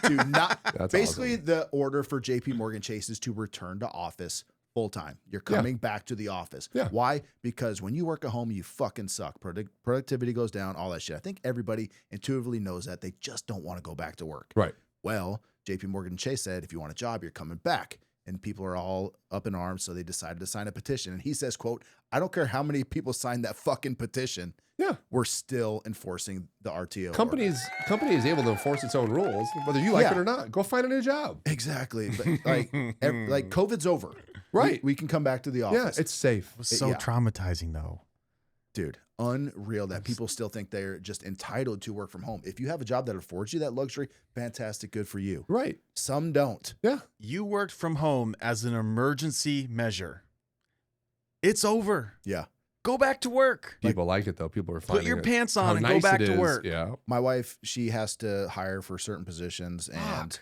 to not basically awesome. The order for JP Morgan Chase is to return to office full time. You're coming back to the office. Yeah. Why? Because when you work at home, you fucking suck. Productivity goes down, all that shit. I think everybody intuitively knows that. They just don't want to go back to work. Right. Well, JP Morgan Chase said, if you want a job, you're coming back. And people are all up in arms, so they decided to sign a petition. And he says, quote, I don't care how many people signed that fucking petition. Yeah. We're still enforcing the RTO. Company is able to enforce its own rules, whether you like it or not. Go find a new job. Exactly. But like COVID's over. Right. We can come back to the office. Yeah, it's safe. It was so traumatizing, though. Dude, unreal that people still think they're just entitled to work from home. If you have a job that affords you that luxury, fantastic, good for you. Right. Some don't. Yeah. You worked from home as an emergency measure. It's over. Yeah. Go back to work. People like it, though. People are finding Put your it. pants How on and nice go back it to is. work. Yeah. My wife, she has to hire for certain positions, and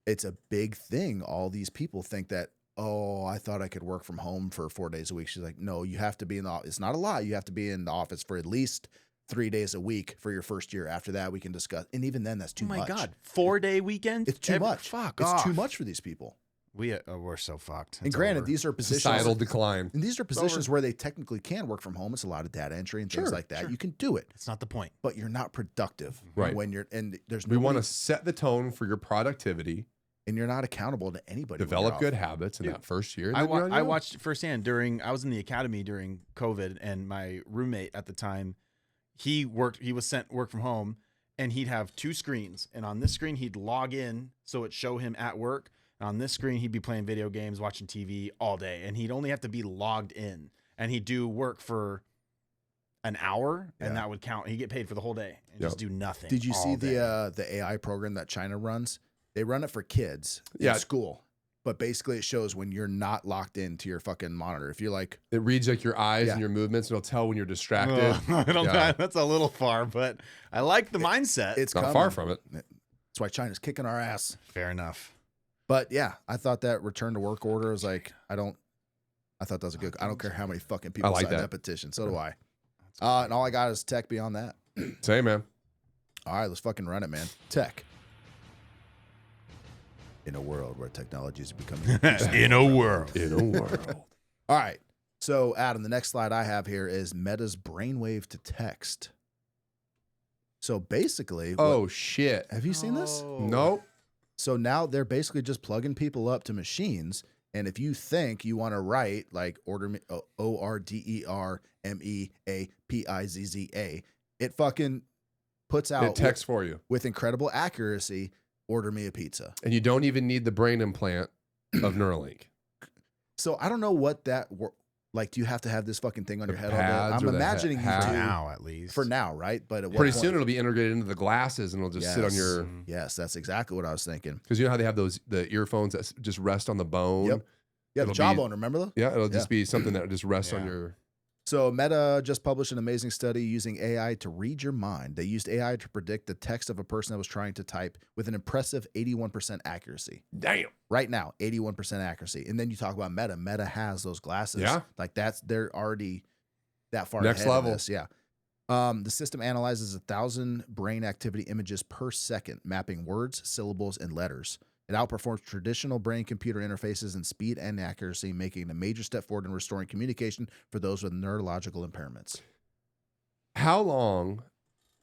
it's a big thing. All these people think that, oh, I thought I could work from home for 4 days a week. She's like, no, you have to be in the office. It's not a lie. You have to be in the office for at least 3 days a week for your first year. After that, we can discuss. And even then, that's too much. Oh, my God. 4-day weekend? It's too much. Fuck It's off. too much for these people. We're so fucked. And It's granted, over. these are positions. Societal decline. And these are positions where they technically can work from home. It's a lot of data entry and things like that. Sure. You can do it, It's not the point. but you're not productive. Right. When you're, and there's We no want to set the tone for your productivity, and you're not accountable to anybody. when develop you're good off. habits in that first year. and I, then you're on your I own. watched firsthand I was in the academy during COVID, and my roommate at the time, he was sent work from home, and he'd have 2 screens. And on this screen, he'd log in so it'd show him at work. And on this screen, he'd be playing video games, watching TV all day. And he'd only have to be logged in. And he'd do work for an hour, and that would count. He'd get paid for the whole day and just do nothing. Did you see all day. the AI program that China runs? They run it for kids Yeah. in school, but basically it shows when you're not locked into your fucking monitor. If you're like, It reads like your eyes Yeah. and your movements, and it'll tell when you're distracted. I don't Yeah. know. That's a little far, but I like the mindset. it's Not coming. far from it. That's why China's kicking our ass. Fair enough. But yeah, I thought that return to work order was like, I thought that was a good. I don't care how many fucking people like signed that. that petition. So do I. And all I got is tech beyond that. Say, man. All right, let's fucking run it, man. Tech. In a world where technology is becoming In a world. In a world. All right. So, Adam, the next slide I have here is Meta's brainwave to text. So basically, Oh, shit. have you seen this? Nope. So now they're basically just plugging people up to machines. And if you think you want to write like order me ORDERMEAPIZZA, it fucking puts out It texts for you. with incredible accuracy, order me a pizza. And you don't even need the brain implant of Neuralink. So I don't know what that like. Do you have to have this fucking thing on The your head all day? pads I'm or the imagining you hat? do Now, at least. for now, right? But at what Pretty point? soon it'll be integrated into the glasses and it'll just sit on Yes. your. Yes, that's exactly what I was thinking. Because you know how they have the earphones that just rest on the bone? Yep. Yeah, the It'll jawbone. Remember though? Yeah, it'll just be something that just rests on Yeah. your. So Meta just published an amazing study using AI to read your mind. They used AI to predict the text of a person that was trying to type with an impressive 81% accuracy. Damn. Right now, 81% accuracy. And then you talk about Meta. Meta has those glasses. Yeah. Like they're already that far Next ahead of level. this. Yeah. The system analyzes 1,000 brain activity images per second, mapping words, syllables, and letters. It outperforms traditional brain-computer interfaces in speed and accuracy, making it a major step forward in restoring communication for those with neurological impairments. How long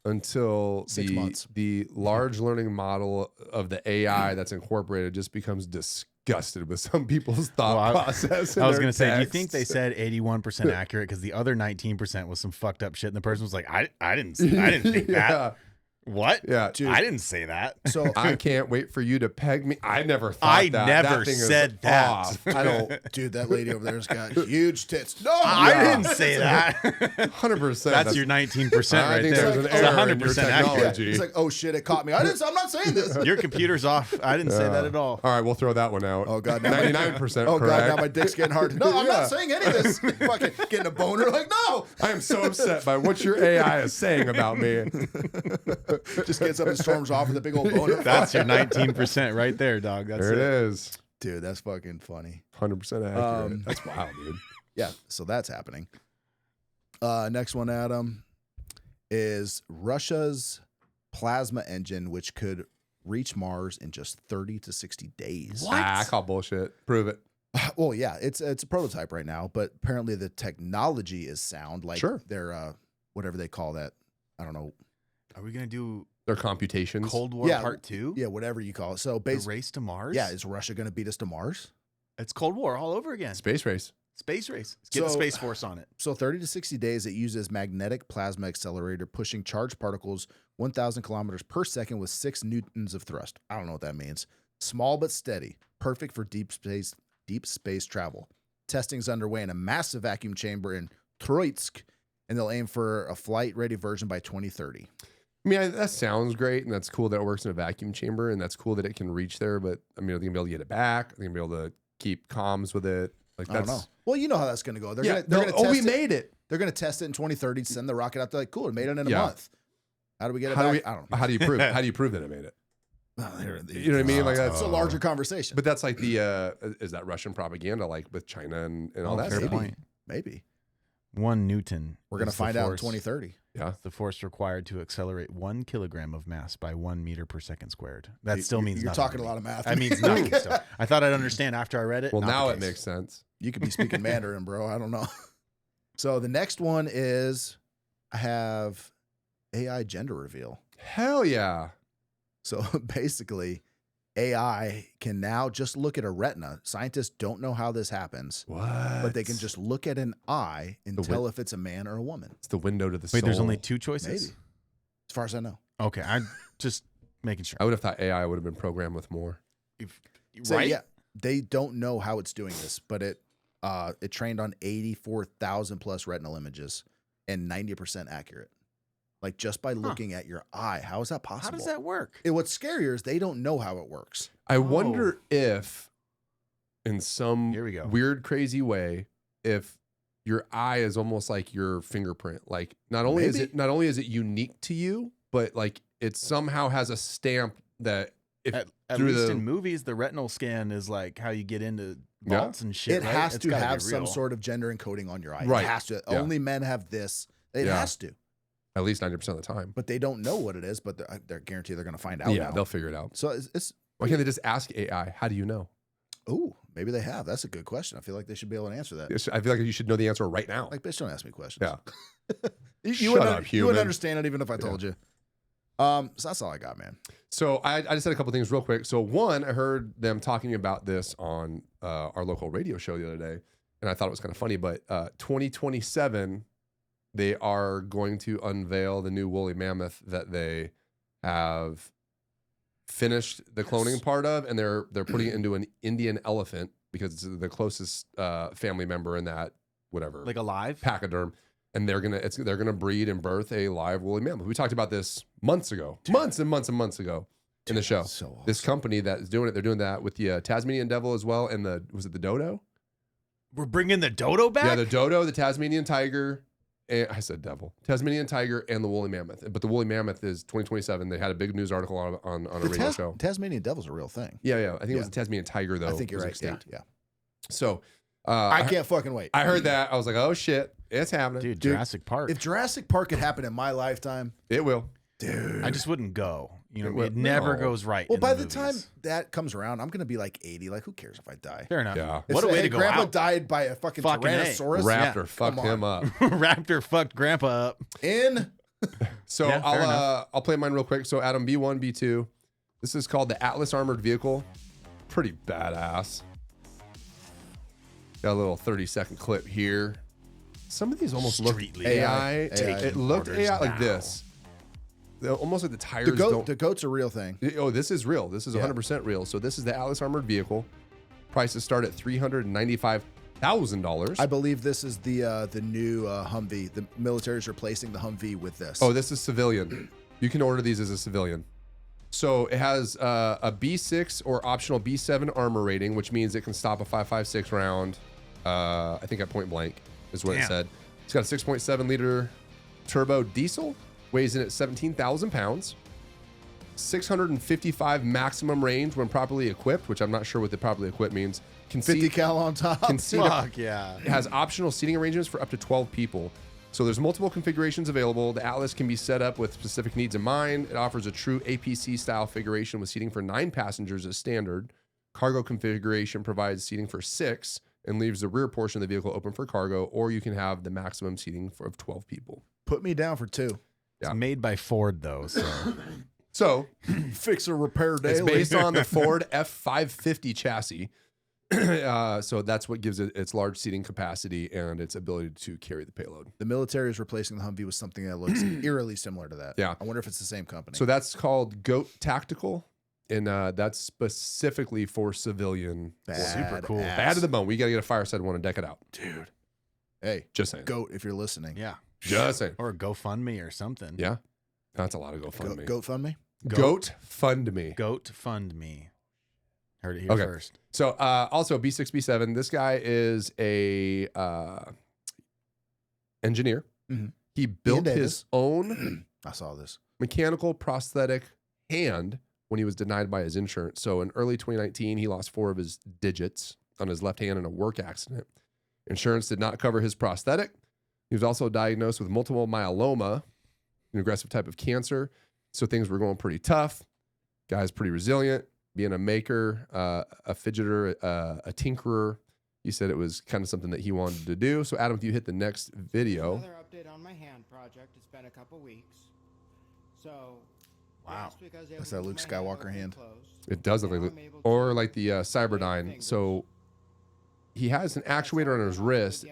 until 6 months. the large learning model of the AI that's incorporated just becomes disgusted with some people's thought process? I was going to say, do you think they said 81% accurate because the other 19% was some fucked up shit, and the person was like, I didn't think that. What? Yeah. Dude. I didn't say that. So I can't wait for you to peg me. I never thought I that. never That thing is said that. off. I don't. dude, that lady over there's got huge tits. No, I Yeah. didn't say that. 100%. That's your 19% I right think there. there's an It's error in your 100% accurate. technology. He's like, oh shit, it caught me. I'm not saying this. Your computer's off. I didn't say that at all. All right, we'll throw that one out. Oh god, now my- 99% Oh correct. god, now my dick's getting hard. No, I'm Yeah. not saying any of this. Fucking getting a boner. Like, no. I am so upset by what your AI is saying about me. Just gets up and storms off with a big old boner. That's your 19% right there, dog. That's There it is. Dude, that's fucking funny. 100% accurate. That's wild, dude. Yeah, so that's happening. Next one, Adam. is Russia's plasma engine, which could reach Mars in just 30 to 60 days. What? I call bullshit. Prove it. Well, yeah, it's a prototype right now, but apparently the technology is sound. Like their whatever they call that. I don't know. Are we gonna do their computations? Cold War Part 2? Yeah, whatever you call it. So the race to Mars? Yeah, is Russia gonna beat us to Mars? It's Cold War all over again. Space race. Space race. Let's get the Space Force on it. So 30 to 60 days, it uses magnetic plasma accelerator, pushing charged particles 1,000 kilometers per second with 6 newtons of thrust. I don't know what that means. Small but steady, perfect for deep space travel. Testing is underway in a massive vacuum chamber in Troitsk, and they'll aim for a flight-ready version by 2030. I mean, that sounds great, and that's cool that it works in a vacuum chamber, and that's cool that it can reach there. But I mean, are they gonna be able to get it back? Are they gonna be able to keep comms with it? Like, I don't know. Well, you know how that's going to go. They're going to test it. Made it. They're going to test it in 2030. Send the rocket out. They're like, cool, it made it in a month. How do we get it back? I don't know. How do you prove? How do you prove that it made it? Well, you know what I mean? Like that's a larger conversation. But that's like the is that Russian propaganda, like with China and all that? Fair point. Maybe 1 Newton. We're going to find out in 2030. Yeah, the force required to accelerate 1 kilogram of mass by 1 meter per second squared. That still means you're nothing. talking a lot of math. That means nothing. Still. I thought I'd understand after I read it. Well, now it makes sense. You could be speaking Mandarin, bro. I don't know. So the next one is I have AI gender reveal. Hell yeah. So basically, AI can now just look at a retina. Scientists don't know how this happens. What? But they can just look at an eye and tell if it's a man or a woman. It's the window to the soul. Wait, there's only 2 choices? Maybe. As far as I know. Okay, I'm just making sure. I would have thought AI would have been programmed with more. So, yeah, they don't know how it's doing this, but it trained on 84,000 plus retinal images and 90% accurate. Like just by looking at your eye. How is that possible? How does that work? What's scarier is they don't know how it works. I wonder if in some weird, crazy way, if your eye is almost like your fingerprint. Like not only is it unique to you, but like it somehow has a stamp that if at least in movies, the retinal scan is like how you get into vaults and shit. It has to have some sort of gender encoding on your eye. Right. It has to. Yeah. Only men have this. It has to. At least 90% of the time. But they don't know what it is, but they're guaranteed they're going to find out. Yeah, now. They'll figure it out. So it's why can't they just ask AI, how do you know? Oh, maybe they have. That's a good question. I feel like they should be able to answer that. I feel like you should know the answer right now. Like, bitch, don't ask me questions. Yeah. you wouldn't understand it even if I told you. So that's all I got, man. So I just said a couple things real quick. So one, I heard them talking about this on our local radio show the other day, and I thought it was kind of funny, but 2027... they are going to unveil the new woolly mammoth that they have finished the cloning part of, and they're putting it into an Indian elephant because it's the closest family member in that whatever, like a live pachyderm, and they're gonna breed and birth a live woolly mammoth. We talked about this months ago, months and months ago in the show. So awesome. This company that is doing it, they're doing that with the Tasmanian devil as well, and was it the dodo? We're bringing the dodo back. Yeah, the dodo, the Tasmanian tiger. And I said devil, Tasmanian tiger, and the woolly mammoth. But the woolly mammoth is 2027. They had a big news article on a radio show. Tasmanian devil's a real thing. Yeah. I think it was the Tasmanian tiger though. I think you're right. Yeah. So I can't fucking wait. I heard that. I was like, oh shit, it's happening, dude. Jurassic Park. If Jurassic Park could happen in my lifetime, it will. Dude, I just wouldn't go. You know, it never goes right. Well, by the time that comes around, I'm gonna be like 80. Like, who cares if I die? Fair enough. Yeah. What a way to go Grandpa out. died by a fucking Tyrannosaurus. Raptor fucked him up. Raptor fucked Grandpa up. So I'll play mine real quick. So Adam, B1, B2. This is called the Atlas Armored Vehicle. Pretty badass. Got a little 30-second clip here. Some of these almost look AI. It looked AI like this. Almost like the tires The goat's a real thing. Oh, this is real. This is 100% real. So this is the Atlas Armored Vehicle. Prices start at $395,000. I believe this is the new Humvee. The military is replacing the Humvee with this. Oh, this is civilian. You can order these as a civilian. So it has a B6 or optional B7 armor rating, which means it can stop a 5.56 round. I think at point blank is what it said. It's got a 6.7 liter turbo diesel. Weighs in at 17,000 pounds, 655 maximum range when properly equipped, which I'm not sure what the properly equipped means. 50 cal on top. Fuck yeah. It has optional seating arrangements for up to 12 people. So there's multiple configurations available. The Atlas can be set up with specific needs in mind. It offers a true APC style configuration with seating for 9 passengers as standard. Cargo configuration provides seating for 6 and leaves the rear portion of the vehicle open for cargo, or you can have the maximum seating of 12 people. Put me down for 2. It's made by Ford, though. So fix or repair daily. It's based on the Ford F550 chassis. So that's what gives it its large seating capacity and its ability to carry the payload. The military is replacing the Humvee with something that looks eerily similar to that. Yeah. I wonder if it's the same company. So that's called GOAT Tactical. And that's specifically for civilian. Super cool. Bad to the bone. We got to get a Fireside one and deck it out. Dude. Hey. Just saying. GOAT if you're listening. Yeah. Just saying. Or GoFundMe or something. Yeah. That's a lot of GoFundMe. GoFundMe? Goat Fund Me. Goat Fund Me. Heard it here first. So also B6, B7. This guy is a engineer. Mm-hmm. He built his own I saw this. mechanical prosthetic hand when he was denied by his insurance. So in early 2019, he lost 4 of his digits on his left hand in a work accident. Insurance did not cover his prosthetic. He was also diagnosed with multiple myeloma, an aggressive type of cancer. So things were going pretty tough. Guy's pretty resilient, being a maker, a fidgeter, a tinkerer. He said it was kind of something that he wanted to do. So Adam, if you hit the next video. Another update on my hand project. It's been a couple weeks. So wow, that's that Luke Skywalker hand. It does look like, or like the Cyberdyne. So he has an actuator on his wrist.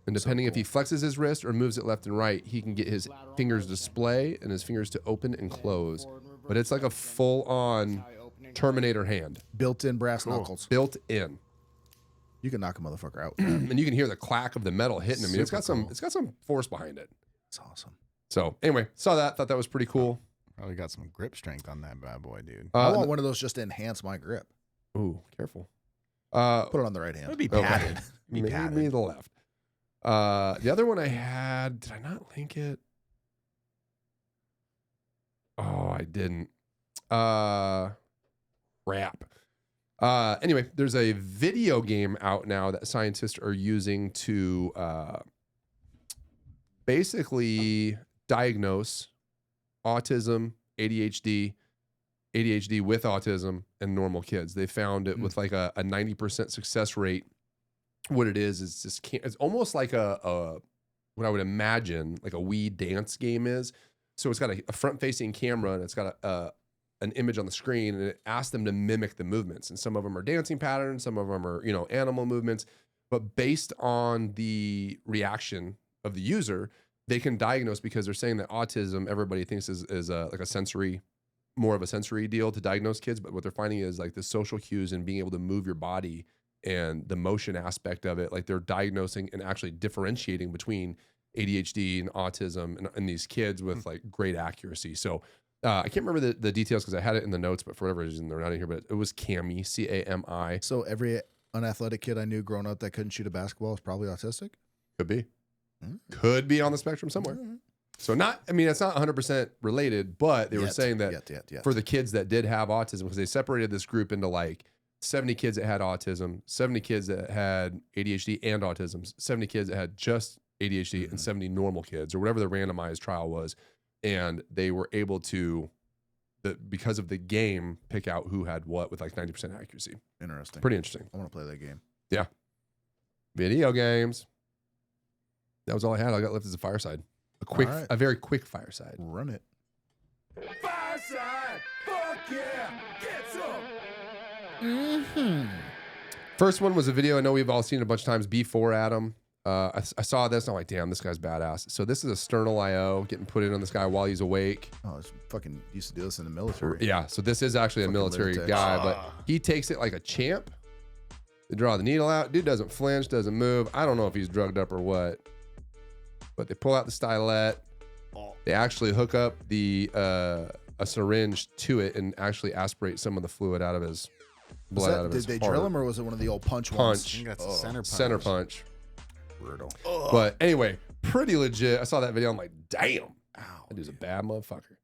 And depending if he flexes his wrist or moves it left and right, he can get his fingers to display and his fingers to open and close. But it's like a full-on Terminator hand. Built-in brass knuckles. Built in. You can knock a motherfucker out. And you can hear the clack of the metal hitting him. I mean, it's got some force behind it. It's awesome. So anyway, saw that, thought that was pretty cool. Probably got some grip strength on that bad boy, dude. I want one of those just to enhance my grip. Ooh, careful. Put it on the right hand. It would be padded. Okay. Maybe the left. The other one I had, did I not link it? Oh, I didn't. Crap. Anyway, there's a video game out now that scientists are using to basically diagnose autism, ADHD with autism, and normal kids. They found it with like a 90% success rate. What it is just it's almost like a what I would imagine like a Wii dance game is. So it's got a front-facing camera and it's got an image on the screen, and it asks them to mimic the movements. And some of them are dancing patterns, some of them are animal movements. But based on the reaction of the user, they can diagnose, because they're saying that autism, everybody thinks is like a sensory, more of a sensory deal to diagnose kids. But what they're finding is like the social cues and being able to move your body and the motion aspect of it, like they're diagnosing and actually differentiating between ADHD and autism and these kids with like great accuracy. So I can't remember the details because I had it in the notes, but for whatever reason they're not in here. But it was Cami, C-A-M-I. So every unathletic kid I knew growing up that couldn't shoot a basketball is probably autistic? Could be. Could be on the spectrum somewhere. So it's not 100% related, but they were saying that for the kids that did have autism, because they separated this group into like 70 kids that had autism, 70 kids that had ADHD and autism, 70 kids that had just ADHD, and 70 normal kids, or whatever the randomized trial was. And they were able to, because of the game, pick out who had what with like 90% accuracy. Interesting. Pretty interesting. I want to play that game. Yeah. Video games. That was all I had. All I got left is a Fireside. A very quick Fireside. Run it. Fireside! Fuck yeah! Get some! First one was a video I know we've all seen a bunch of times before, Adam. I saw this and I'm like, damn, this guy's badass. So this is a sternal IO getting put in on this guy while he's awake. Oh, it's fucking used to do this in the military. Yeah, so this is actually a military guy, but he takes it like a champ. They draw the needle out. Dude doesn't flinch, doesn't move. I don't know if he's drugged up or what. But they pull out the stylet. They actually hook up a syringe to it and actually aspirate some of the fluid out of his blood. Out of his Did they heart. drill him, or was it one of the old punch ones? I think that's a center punch. Center punch. Brutal. But anyway, pretty legit. I saw that video. I'm like, damn. Ow, That dude's a bad motherfucker.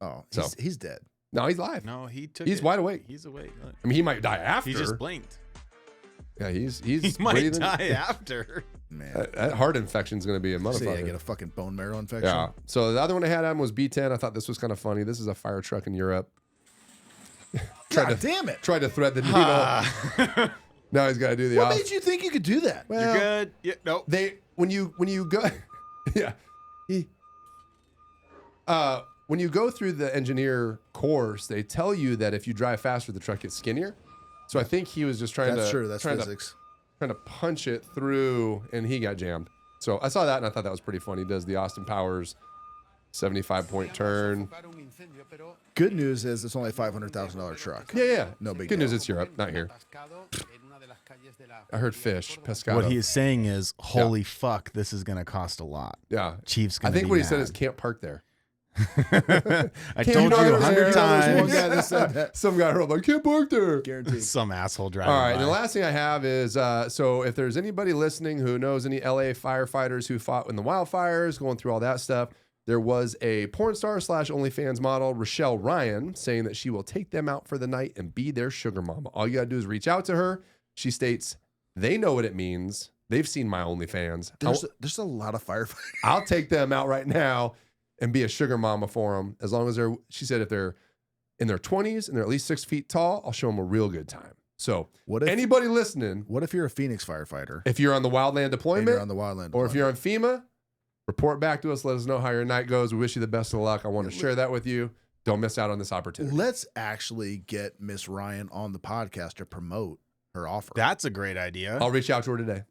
Oh, So- he's dead. No, he's alive. No, he took He's it. wide awake. He's awake. Look. I mean, he might die after. He just blinked. Yeah, He he's might breathing. die after. Man. That heart infection is going to be a So motherfucker. yeah, get a fucking bone marrow infection. Yeah. So the other one I had on was B10. I thought this was kind of funny. This is a fire truck in Europe. God damn it. Tried to thread the needle. Now he's got to do the What off. made you think you could do that? Well, You're good. Yeah, nope. When you go yeah. When you go through the engineer course, they tell you that if you drive faster, the truck gets skinnier. So I think he was just trying That's to true. That's physics. Trying to punch it through, and he got jammed. So I saw that, and I thought that was pretty funny. He does the Austin Powers 75-point turn. Good news is it's only a $500,000 truck. Yeah. No big Good deal. news, it's Europe, not here. I heard fish, pescado. What he is saying is, holy fuck, this is going to cost a lot. Yeah. Chief's I going to think be what he mad. said is can't park there. I told you 100 One guy times. that said that. Some guy wrote, I can't park there. Guaranteed. Some asshole driving All right, by. and the last thing I have is, so if there's anybody listening who knows any LA firefighters who fought in the wildfires, going through all that stuff, there was a porn star / OnlyFans model, Rochelle Ryan, saying that she will take them out for the night and be their sugar mama. All you gotta do is reach out to her. She states, they know what it means. They've seen my OnlyFans. There's a lot of firefighters. I'll take them out right now and be a sugar mama for them. As long as she said, if they're in their 20s and they're at least 6 feet tall, I'll show them a real good time. So What if- anybody listening, What if you're a Phoenix firefighter? if you're on the wildland And deployment, you're on the wildland. or if you're on FEMA, report back to us. Let us know how your night goes. We wish you the best of luck. I want to share that with you. Don't miss out on this opportunity. Let's actually get Miss Ryan on the podcast to promote her offer. That's a great idea. I'll reach out to her today.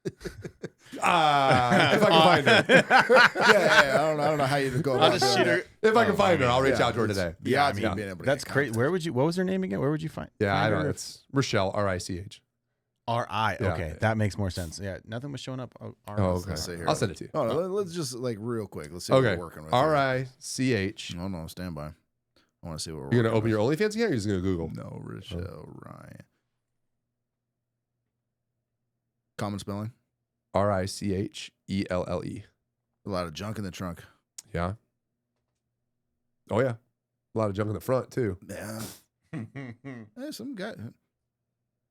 If I can find her. I don't know how you go about just doing shoot her. that. If I can find her, I'll reach Yeah, out to her it's- today. The Yeah, odds I of you mean, being able to That's get great. contact. Where would you? What was her name again? Where would you find? Yeah, I find don't know. her? It's Rochelle, R-I-C-H. R.I. Yeah. Okay, that makes more sense. Yeah, nothing was showing up. Oh, Let's okay. see here. I'll send it to you. Oh, no, let's just like real quick. Let's see what Okay. we're working with. R-I-C-H. No, no, stand by. I want to see what we're You're going to working open with. your OnlyFans again, or you're just going to Google? No, Rochelle Ryan. Common spelling. R-I-C-H-E-L-L-E. A lot of junk in the trunk. Yeah. Oh, yeah. A lot of junk in the front, too. Yeah. Hey, some guy.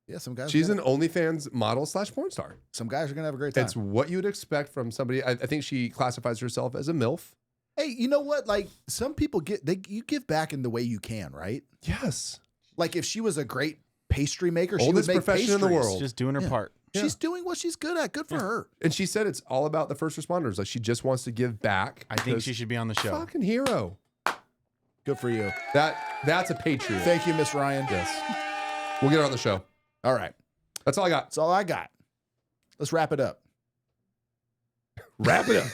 Yeah, some guys. She's an OnlyFans model / porn star. Some guys are gonna have a great time. It's what you'd expect from somebody. I think she classifies herself as a MILF. Hey, you know what? Like some people you give back in the way you can, right? Yes. Like if she was a great pastry maker, she Oldest would make profession in the pastries. world. Just doing her Yeah. part. She's doing what she's good at. Good for her. And she said it's all about the first responders. Like she just wants to give back. I think because she should be on the show. Fucking hero. Good for you. That's a patriot. Thank you, Miss Ryan. Yes. We'll get her on the show. All right. That's all I got. That's all I got. Let's wrap it up. Wrap it up.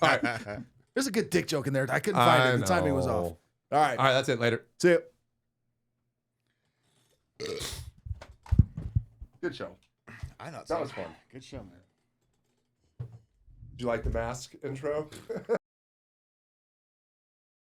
All right. There's a good dick joke in there. I couldn't find it. The timing was off. know. All right. All right, that's it. Later. See you. Good show. I thought That was fun. Good show, man. Did you like the mask intro?